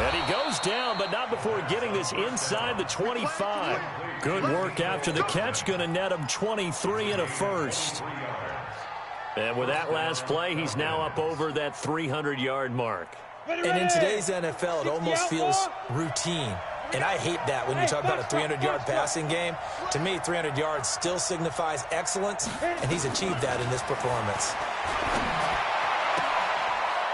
And he goes down, but not before getting this inside the 25. Good work after the catch, going to net him 23 and a first. And with that last play, he's now up over that 300-yard mark. And in today's NFL, it almost feels routine. And I hate that when you talk about a 300-yard passing game. To me, 300 yards still signifies excellence, and he's achieved that in this performance.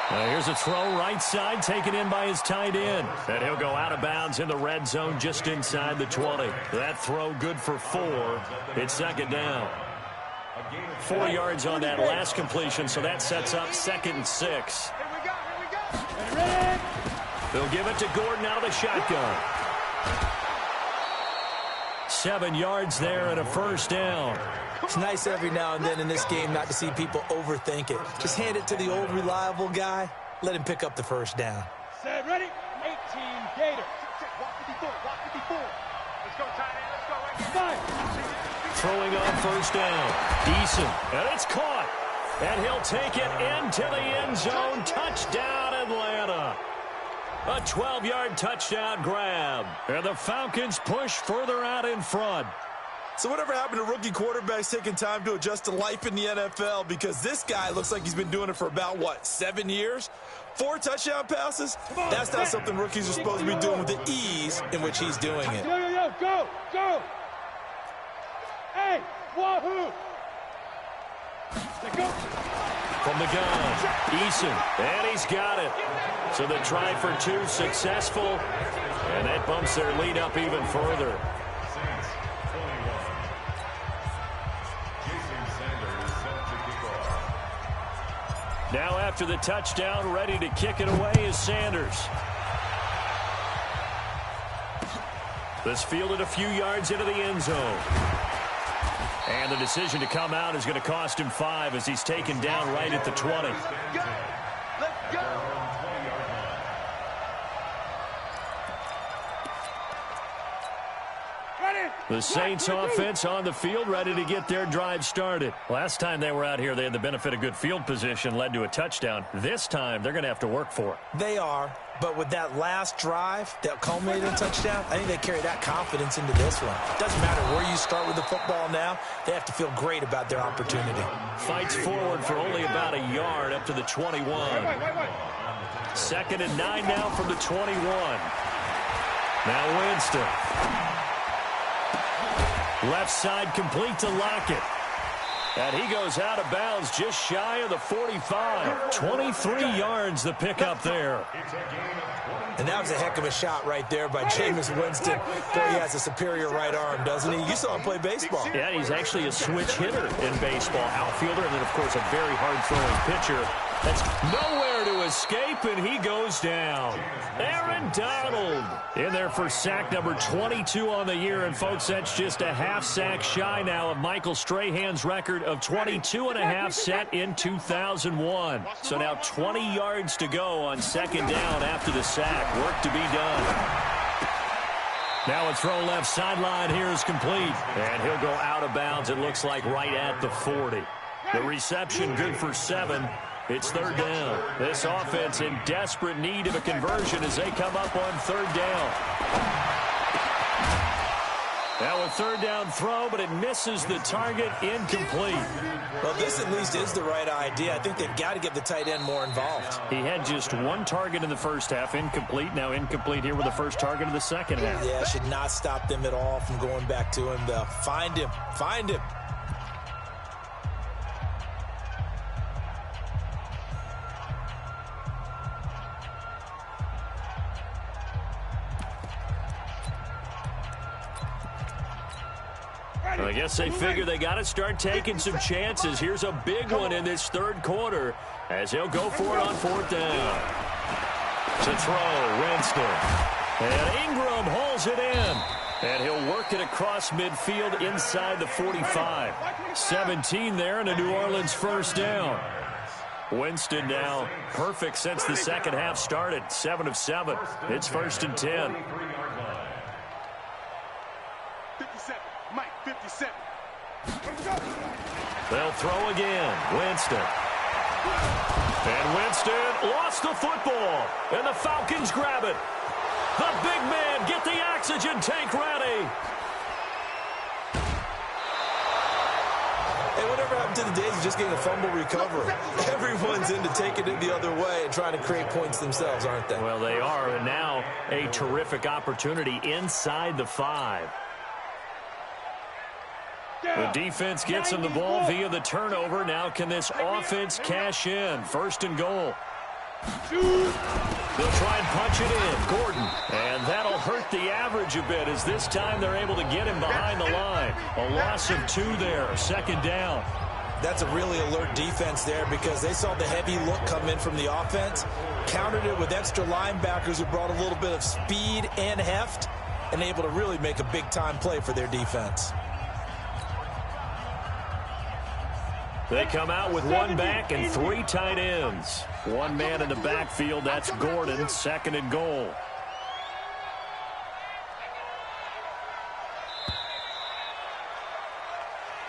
Here's a throw right side, taken in by his tight end. And he'll go out of bounds in the red zone just inside the 20. That throw good for 4. It's 2nd down. 4 yards on that last completion, so that sets up 2nd and 6. They'll give it to Gordon out of the shotgun. 7 yards there and a first down. It's nice every now and then in this game not to see people overthink it. Just hand it to the old reliable guy. Let him pick up the first down. Set, ready? 18 Gator. Walk 54, walk 54. Let's go, tight end. Let's go right here. Throwing on first down. Eason. And it's caught. And he'll take it into the end zone. Touchdown, Atlanta. A 12-yard touchdown grab. And the Falcons push further out in front. So whatever happened to rookie quarterbacks taking time to adjust to life in the NFL? Because this guy looks like he's been doing it for about, 7 years? 4 touchdown passes? That's not something rookies are supposed to be doing with the ease in which he's doing it. Yo, go, go. Hey, wahoo. Go. From the gun, Eason, and he's got it. So the try for 2 successful, and that bumps their lead up even further. Now after the touchdown, ready to kick it away is Sanders. This fielded a few yards into the end zone. And the decision to come out is going to cost him 5 as he's taken down right at the 20. Let's go. The Saints offense on the field, ready to get their drive started. Last time they were out here, they had the benefit of good field position, led to a touchdown. This time, they're going to have to work for it. They are, but with that last drive that culminated in a touchdown, I think they carry that confidence into this one. Doesn't matter where you start with the football now, they have to feel great about their opportunity. Fights forward for only about a yard up to the 21. 2nd and 9 now from the 21. Now Winston. Left side complete to Lockett. And he goes out of bounds just shy of the 45. 23 yards the pickup there. And that was a heck of a shot right there by Jameis Winston. Boy, he has a superior right arm, doesn't he? You saw him play baseball. Yeah, he's actually a switch hitter in baseball. Outfielder, and then, of course, a very hard-throwing pitcher. That's nowhere to escape, and he goes down. Aaron Donald in there for sack number 22 on the year. And, folks, that's just a half sack shy now of Michael Strahan's record of 22.5 set in 2001. So now 20 yards to go on 2nd down after the sack. Work to be done. Now a throw left sideline here is complete. And he'll go out of bounds, it looks like, right at the 40. The reception good for 7. It's 3rd down. This offense in desperate need of a conversion as they come up on 3rd down. Now a 3rd down throw, but it misses the target, incomplete. Well, this at least is the right idea. I think they've got to get the tight end more involved. He had just 1 target in the first half, incomplete. Now incomplete here with the first target of the second half. Yeah, should not stop them at all from going back to him, though. Find him. Find him. I guess they figure they got to start taking some chances. Here's a big one in this 3rd quarter as he'll go for it on 4th down. To throw, Winston. And Ingram hauls it in. And he'll work it across midfield inside the 45. 17 there and a New Orleans 1st down. Winston now perfect since the second half started. 7 of 7. It's 1st and 10. 57. Mike, 57. They'll throw again. Winston. And Winston lost the football. And the Falcons grab it. The big man, get the oxygen tank ready. Hey, whatever happened to the days of just getting a fumble recovery? Everyone's into taking it the other way and trying to create points themselves, aren't they? Well, they are. And now a terrific opportunity inside the 5. The defense gets him the ball via the turnover. Now can this offense cash in? 1st and goal. They'll try and punch it in. Gordon. And that'll hurt the average a bit as this time they're able to get him behind the line. A loss of 2 there. 2nd down. That's a really alert defense there because they saw the heavy look come in from the offense, countered it with extra linebackers who brought a little bit of speed and heft, and able to really make a big-time play for their defense. They come out with 1 back and 3 tight ends. 1 man in the backfield, that's Gordon, 2nd and goal.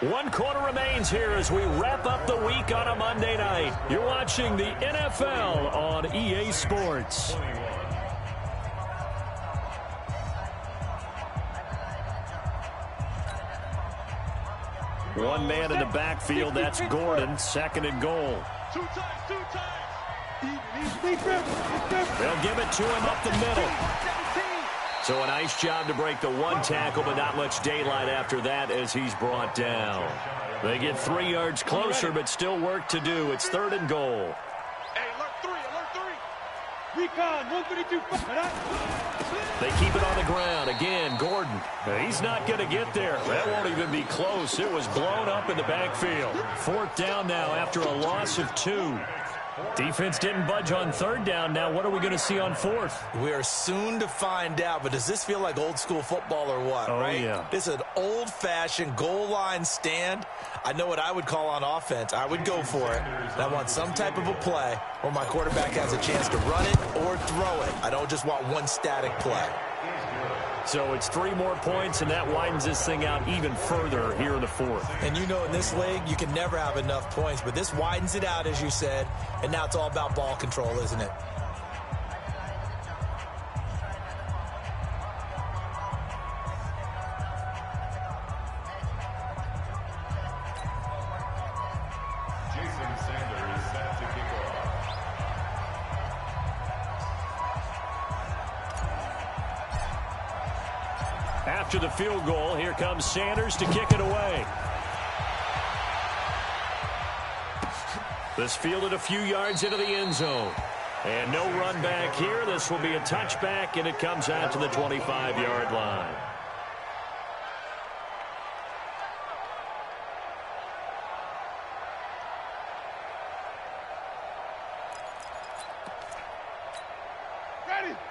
One quarter remains here as we wrap up the week on a Monday night. You're watching the NFL on EA Sports. One man in the backfield, that's Gordon, 2nd and goal. 2 times, 2 times. They'll give it to him up the middle. So a nice job to break the 1 tackle, but not much daylight after that as he's brought down. They get 3 yards closer, but still work to do. It's 3rd and goal. Hey, alert 3, alert 3. Recon, 132. They keep it on the ground. Again, Gordon. He's not going to get there. That won't even be close. It was blown up in the backfield. 4th down now after a loss of 2. Defense didn't budge on third down. Now what are we going to see on fourth? We are soon to find out, but does this feel like old school football or what, right? Yeah. This is an old-fashioned goal line stand. I know what I would call on offense. I would go for it. And I want some type of a play where my quarterback has a chance to run it or throw it. I don't just want one static play. So it's 3 more points, and that widens this thing out even further here in the fourth. And you know in this league, you can never have enough points, but this widens it out, as you said, and now it's all about ball control, isn't it? After the field goal, here comes Sanders to kick it away. This fielded a few yards into the end zone. And no run back here. This will be a touchback, and it comes out to the 25-yard line.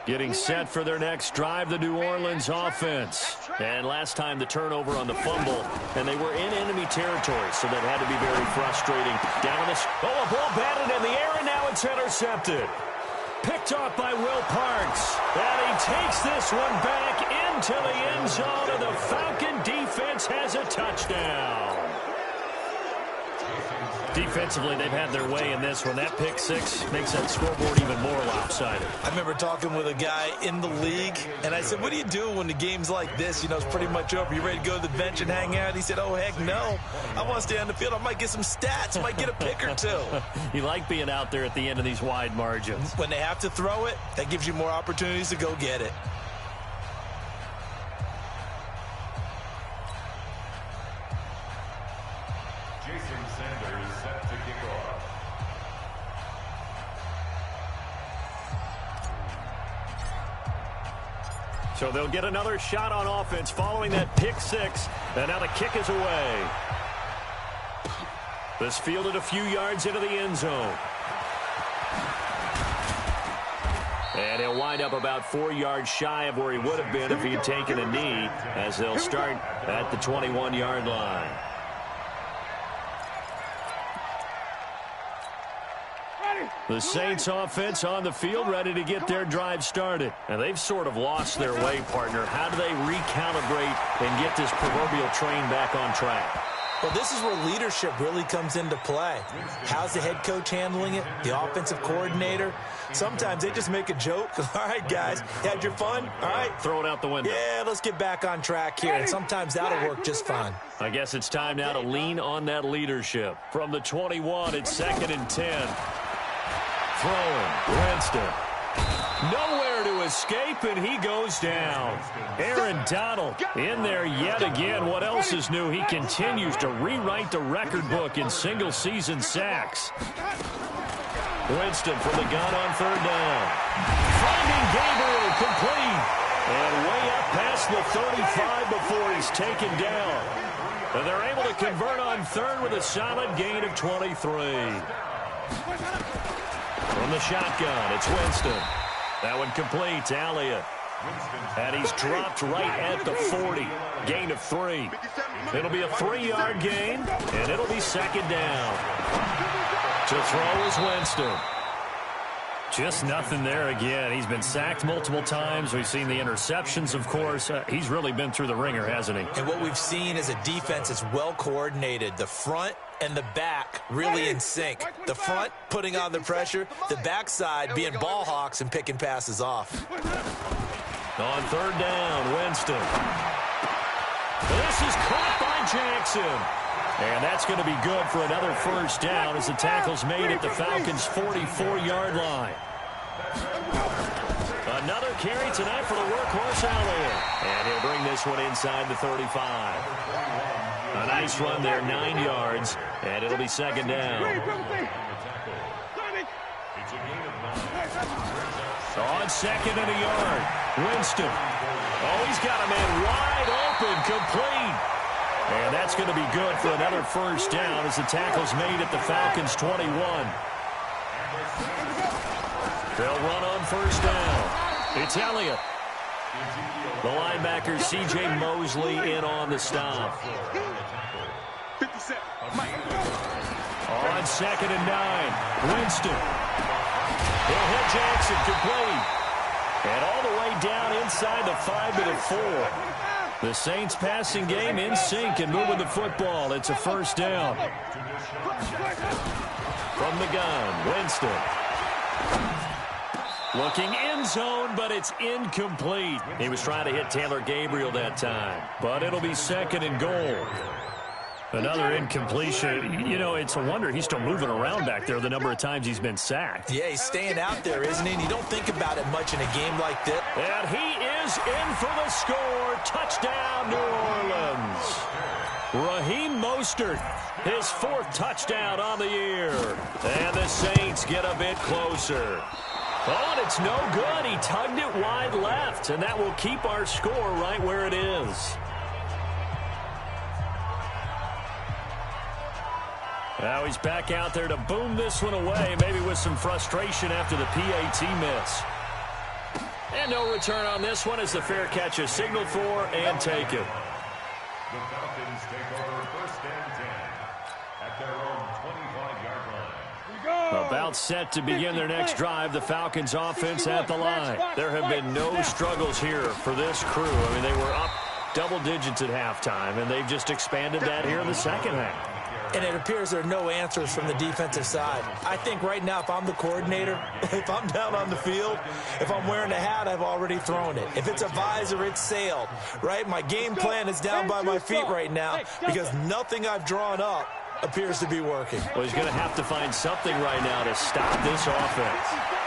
Getting set for their next drive, the New Orleans offense. And last time the turnover on the fumble, and they were in enemy territory, so that had to be very frustrating. Down on this, a ball batted in the air, and now it's intercepted. Picked off by Will Parks. And he takes this one back into the end zone, and the Falcon defense has a touchdown. Defensively, they've had their way in this one. That pick six makes that scoreboard even more lopsided. I remember talking with a guy in the league, and I said, what do you do when the game's like this? You know, it's pretty much over. You ready to go to the bench and hang out? He said, oh, heck no. I want to stay on the field. I might get some stats. I might get a pick or two. You like being out there at the end of these wide margins. When they have to throw it, that gives you more opportunities to go get it. So they'll get another shot on offense following that pick six. And now the kick is away. This fielded a few yards into the end zone. And he'll wind up about 4 yards shy of where he would have been if he had taken a knee, as they'll start at the 21-yard line. The Saints offense on the field, ready to get their drive started. And they've sort of lost their way, partner. How do they recalibrate and get this proverbial train back on track? Well, this is where leadership really comes into play. How's the head coach handling it? The offensive coordinator? Sometimes they just make a joke. All right, guys, you had your fun? All right. Throw it out the window. Yeah, let's get back on track here. And sometimes that'll work just fine. I guess it's time now to lean on that leadership. From the 21, it's 2nd and 10. Throwing, Winston. Nowhere to escape, and he goes down. Aaron Donald in there yet again. What else is new? He continues to rewrite the record book in single-season sacks. Winston from the gun on 3rd down. Finding Gabriel complete. And way up past the 35 before he's taken down. And they're able to convert on 3rd with a solid gain of 23. From the shotgun, it's Winston. That one complete to Elliott. And he's dropped right at the 40. Gain of 3. It'll be a 3-yard gain, and it'll be 2nd down. To throw is Winston. Just nothing there again. He's been sacked multiple times. We've seen the interceptions, of course. He's really been through the ringer, hasn't he? And what we've seen is a defense that's well coordinated. The front and the back really in sync. The front putting on the pressure, the backside being ball hawks and picking passes off. On 3rd down, Winston. This is caught by Jackson. And that's going to be good for another 1st down as the tackle's made at the Falcons' 44-yard line. Another carry tonight for the workhorse Elliott. And he'll bring this one inside the 35. A nice run there, 9 yards, and it'll be 2nd down. On 2nd and a yard, Winston. Oh, he's got a man wide open, complete. And that's going to be good for another 1st down as the tackle's made at the Falcons' 21. They'll run on first down. It's Elliott. The linebacker, C.J. Mosley, in on the stop. 57. On 2nd and 9, Winston. He'll hit Jackson, complete. And all the way down inside the 5 to the 4. The Saints passing game in sync and moving the football. It's a first down. From the gun, Winston. Looking end zone, but it's incomplete. He was trying to hit Taylor Gabriel that time, but it'll be 2nd and goal. Another incompletion. You know, it's a wonder he's still moving around back there the number of times he's been sacked. Yeah, he's staying out there, isn't he? And you don't think about it much in a game like this. And he is in for the score. Touchdown, New Orleans. Raheem Mostert, his 4th touchdown on the year. And the Saints get a bit closer. Oh, and it's no good. He tugged it wide left, and that will keep our score right where it is. Now he's back out there to boom this one away, maybe with some frustration after the PAT miss. And no return on this one as the fair catch is signaled for and taken. The Falcons take over 1st and 10 at their own 25-yard line. About set to begin their next drive, the Falcons offense at the line. There have been no struggles here for this crew. I mean, they were up double digits at halftime, and they've just expanded that here in the second half. And it appears there are no answers from the defensive side. I think right now, if I'm the coordinator, if I'm down on the field, if I'm wearing a hat, I've already thrown it. If it's a visor, it's sailed, right? My game plan is down by my feet right now because nothing I've drawn up appears to be working. Well, he's going to have to find something right now to stop this offense.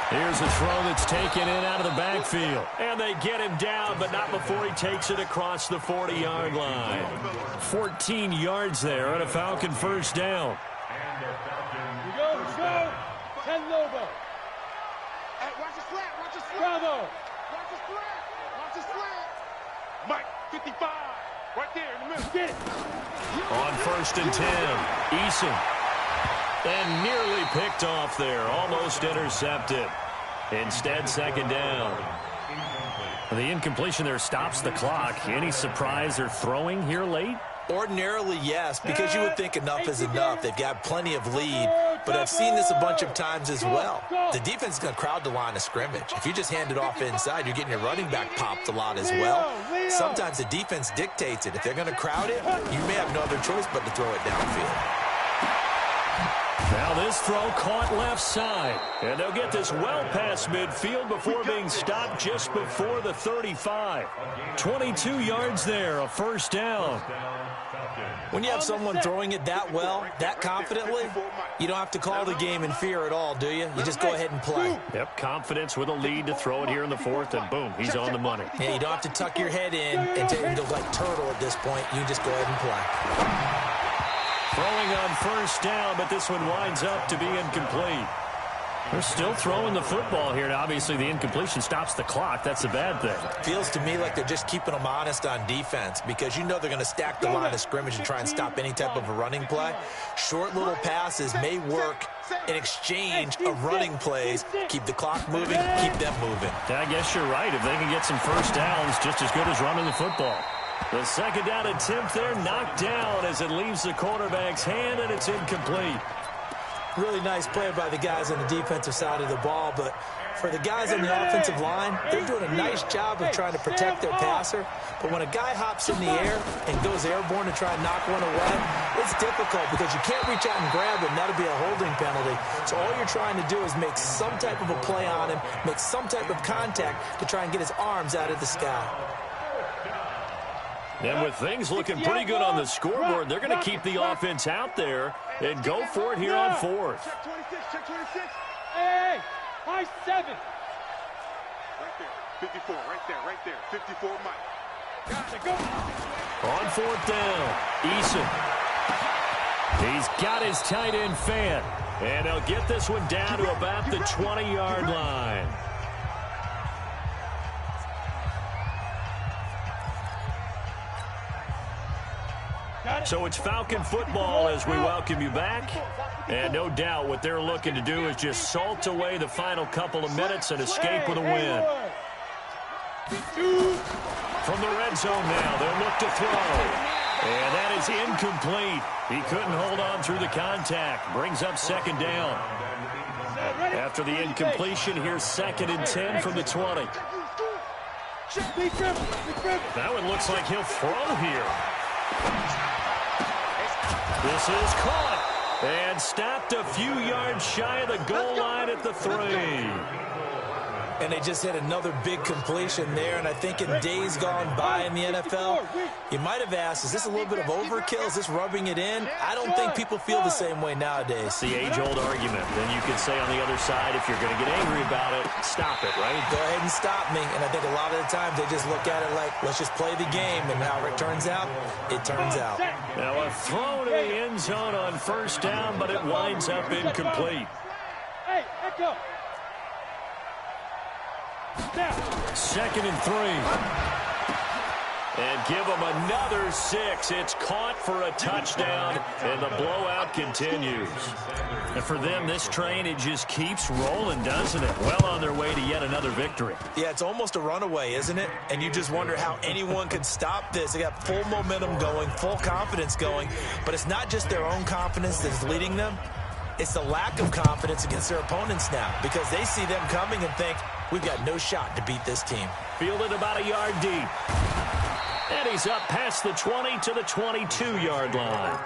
Here's a throw that's taken in out of the backfield. And they get him down, but not before he takes it across the 40-yard line. 14 yards there on a Falcon first down. And the Falcon We go. 10 Lobo. Hey, watch the slant, watch the slant. Bravo. Watch the slant, watch the slant. Mike, 55. Right there in the middle. Get it. On 1st and 10, Eason. And nearly picked off there, almost intercepted. Instead, 2nd down. The incompletion there stops the clock. Any surprise they're throwing here late? Ordinarily, yes, because you would think enough is enough. They've got plenty of lead, but I've seen this a bunch of times as well. The defense is going to crowd the line of scrimmage. If you just hand it off inside, you're getting your running back popped a lot as well. Sometimes the defense dictates it. If they're going to crowd it, you may have no other choice but to throw it downfield. Now this throw caught left side. And they'll get this well past midfield before being stopped just before the 35. 22 yards there, a first down. When you have someone throwing it that well, that confidently, you don't have to call the game in fear at all, do you? You just go ahead and play. Yep, confidence with a lead to throw it here in the 4th, and boom, he's on the money. Yeah, you don't have to tuck your head in and go like turtle at this point. You just go ahead and play. Throwing on first down, but this one winds up to be incomplete. They're still throwing the football here. Now, obviously, the incompletion stops the clock. That's a bad thing. Feels to me like they're just keeping them honest on defense because you know they're going to stack the line of scrimmage and try and stop any type of a running play. Short little passes may work in exchange of running plays. Keep the clock moving, keep them moving. I guess you're right. If they can get some first downs, just as good as running the football. The 2nd down attempt there knocked down as it leaves the quarterback's hand, and it's incomplete. Really nice play by the guys on the defensive side of the ball, but for the guys on the offensive line, they're doing a nice job of trying to protect their passer. But when a guy hops in the air and goes airborne to try and knock one away, it's difficult because you can't reach out and grab him. That'll be a holding penalty. So all you're trying to do is make some type of a play on him, make some type of contact to try and get his arms out of the sky. And with things looking pretty good on the scoreboard, they're going to keep the offense out there and go for it here on 4th. Check 26, check 26. Hey, high 7. Right there, 54, right there, 54, Mike. Got it, go. On 4th down, Eason. He's got his tight end fan, and they'll get this one down to about the 20-yard line. So it's Falcon football as we welcome you back. And no doubt what they're looking to do is just salt away the final couple of minutes and escape with a win. From the red zone now, they'll look to throw. And that is incomplete. He couldn't hold on through the contact. Brings up second down. After the incompletion, here's 2nd and 10 from the 20. That one looks like he'll throw here. This is caught and stopped a few yards shy of the goal line at the 3. And they just hit another big completion there. And I think in days gone by in the NFL, you might have asked, is this a little bit of overkill? Is this rubbing it in? I don't think people feel the same way nowadays. It's the age-old argument. Then you could say on the other side, if you're going to get angry about it, stop it, right? Go ahead and stop me. And I think a lot of the times they just look at it like, let's just play the game. And however it turns out, it turns out. Now a throw to the end zone on first down, but it winds up incomplete. Hey, echo. 2nd and 3. And give them another 6. It's caught for a touchdown, and the blowout continues. And for them, this train, it just keeps rolling, doesn't it? Well on their way to yet another victory. Yeah, it's almost a runaway, isn't it? And you just wonder how anyone could stop this. They got full momentum going, full confidence going. But it's not just their own confidence that's leading them. It's the lack of confidence against their opponents now, because they see them coming and think, we've got no shot to beat this team. Fielded about a yard deep. And he's up past the 20 to the 22-yard line.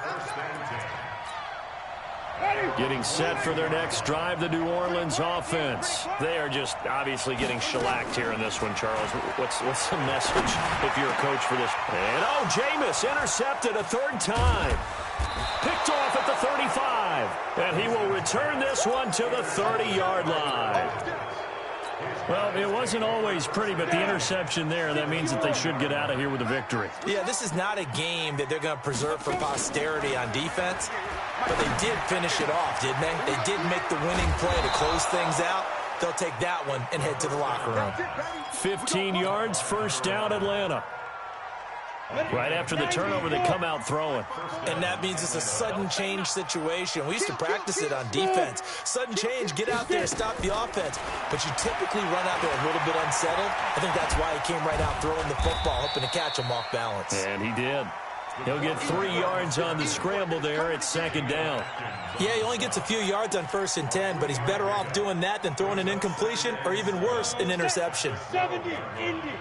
Getting set for their next drive, the New Orleans offense. They are just obviously getting shellacked here in this one, Charles. What's the message if you're a coach for this? And, Jameis intercepted a 3rd time. Picked off at the 35. And he will return this one to the 30-yard line. Well, it wasn't always pretty, but the interception there, that means that they should get out of here with a victory. Yeah, this is not a game that they're going to preserve for posterity on defense, but they did finish it off, didn't they? They did make the winning play to close things out. They'll take that one and head to the locker room. 15 yards, first down, Atlanta. Right after the turnover, they come out throwing. And that means it's a sudden change situation. We used to practice it on defense. Sudden change, get out there, stop the offense. But you typically run out there a little bit unsettled. I think that's why he came right out throwing the football, hoping to catch him off balance. And he did. He'll get 3 yards on the scramble there at 2nd down. Yeah, he only gets a few yards on 1st and 10, but he's better off doing that than throwing an incompletion or even worse, an interception. 70, Indy.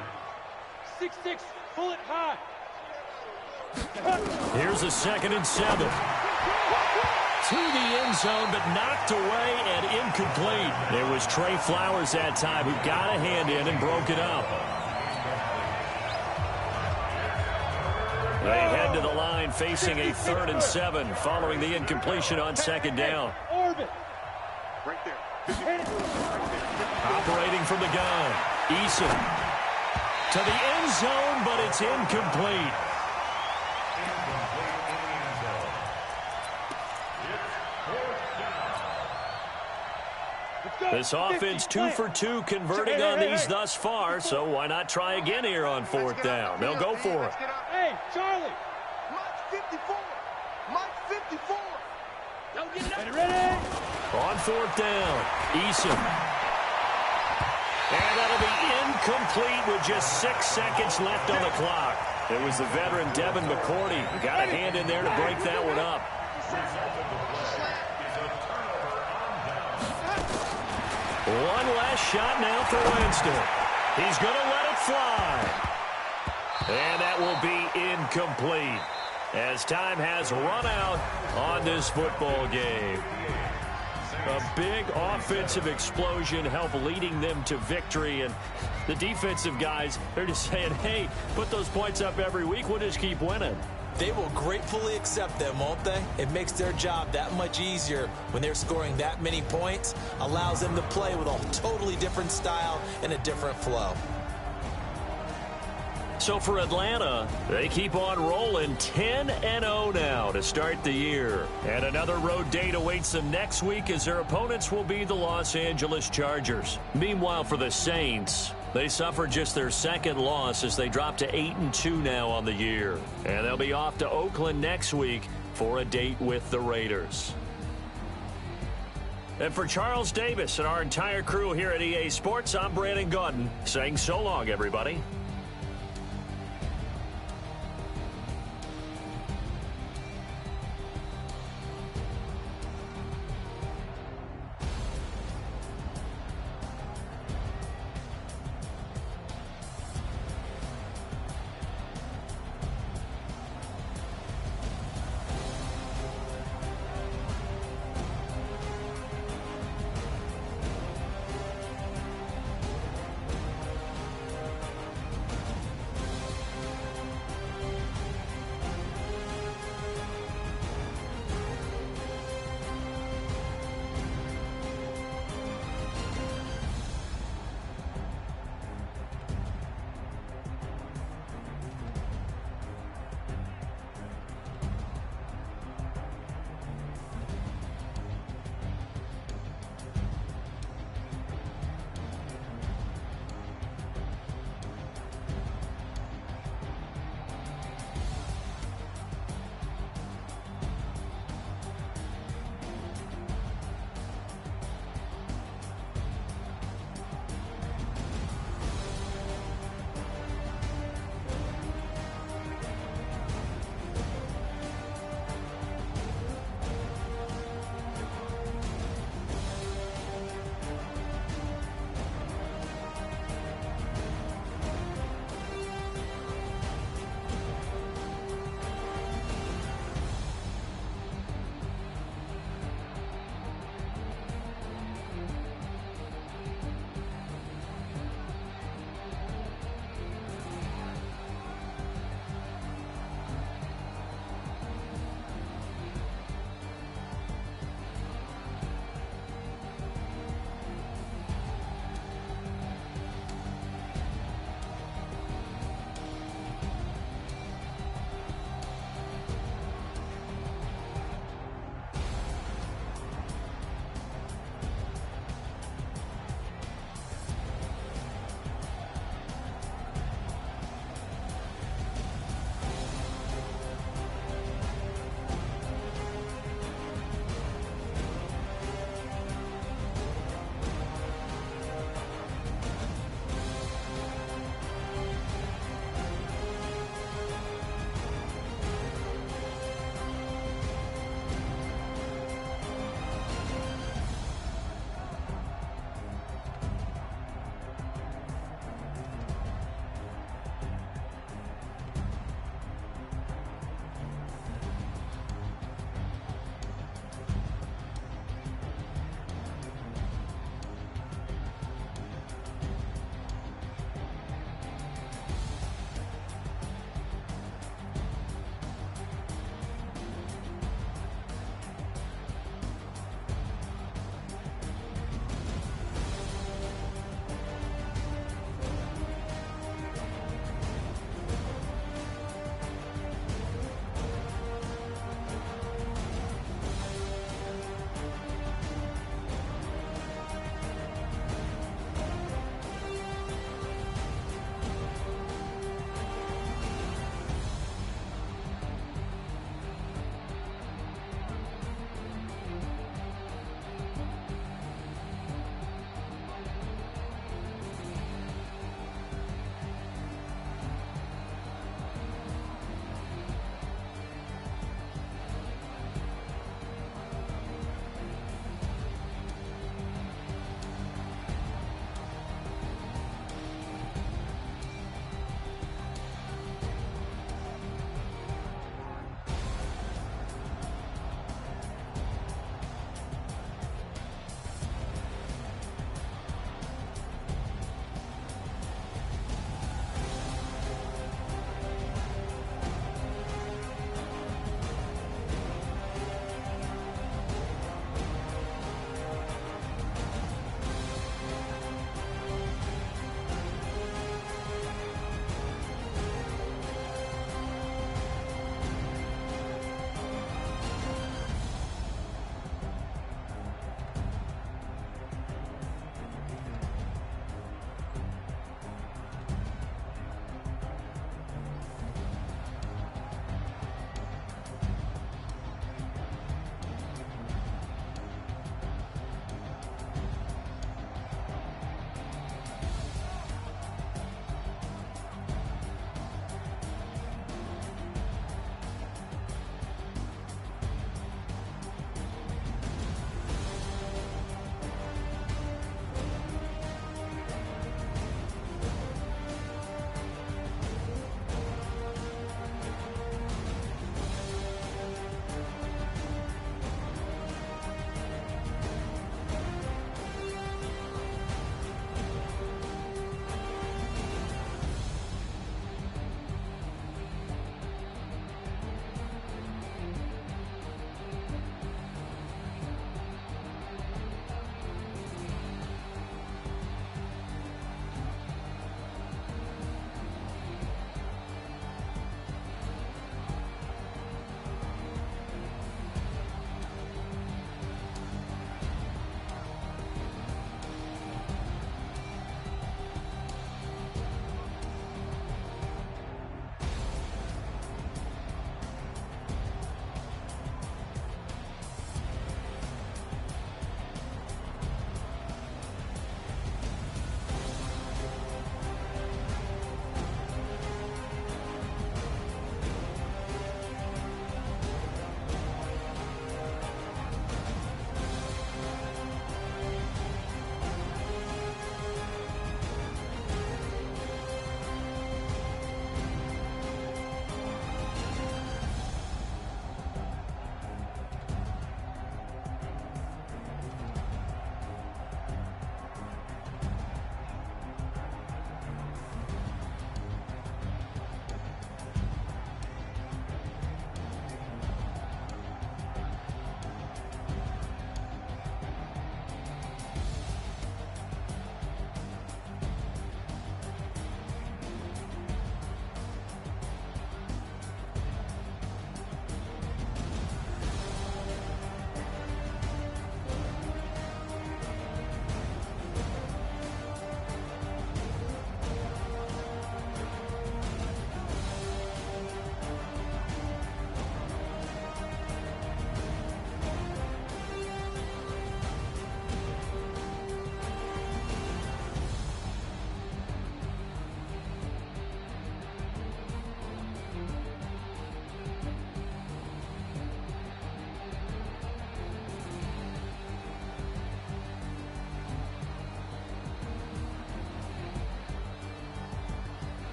6-6, pull it high. Here's a 2nd and 7. To the end zone, but knocked away and incomplete. It was Trey Flowers that time who got a hand in and broke it up. They head to the line facing a 3rd and 7 following the incompletion on 2nd down. Orbit. Right there. Operating from the gun. Eason to the end zone, but it's incomplete. This offense 2 for 2 converting on these thus far, so why not try again here on 4th down? They'll go for it. Hey, Charlie. Mike 54. Mike 54. Ready? On 4th down, Eason. And that'll be incomplete with just 6 seconds left on the clock. It was the veteran Devin McCourty who got a hand in there to break that one up. One last shot now for Winston. He's going to let it fly. And that will be incomplete as time has run out on this football game. A big offensive explosion helped leading them to victory. And the defensive guys, they're just saying, hey, put those points up every week. We'll just keep winning. They will gratefully accept them, won't they? It makes their job that much easier when they're scoring that many points. Allows them to play with a totally different style and a different flow. So for Atlanta, they keep on rolling 10-0 now to start the year. And another road date awaits them next week as their opponents will be the Los Angeles Chargers. Meanwhile, for the Saints, They suffered just their second loss as they dropped to 8-2 now on the year. And they'll be off to Oakland next week for a date with the Raiders. And for Charles Davis and our entire crew here at EA Sports, I'm Brandon Gaudin saying so long, everybody.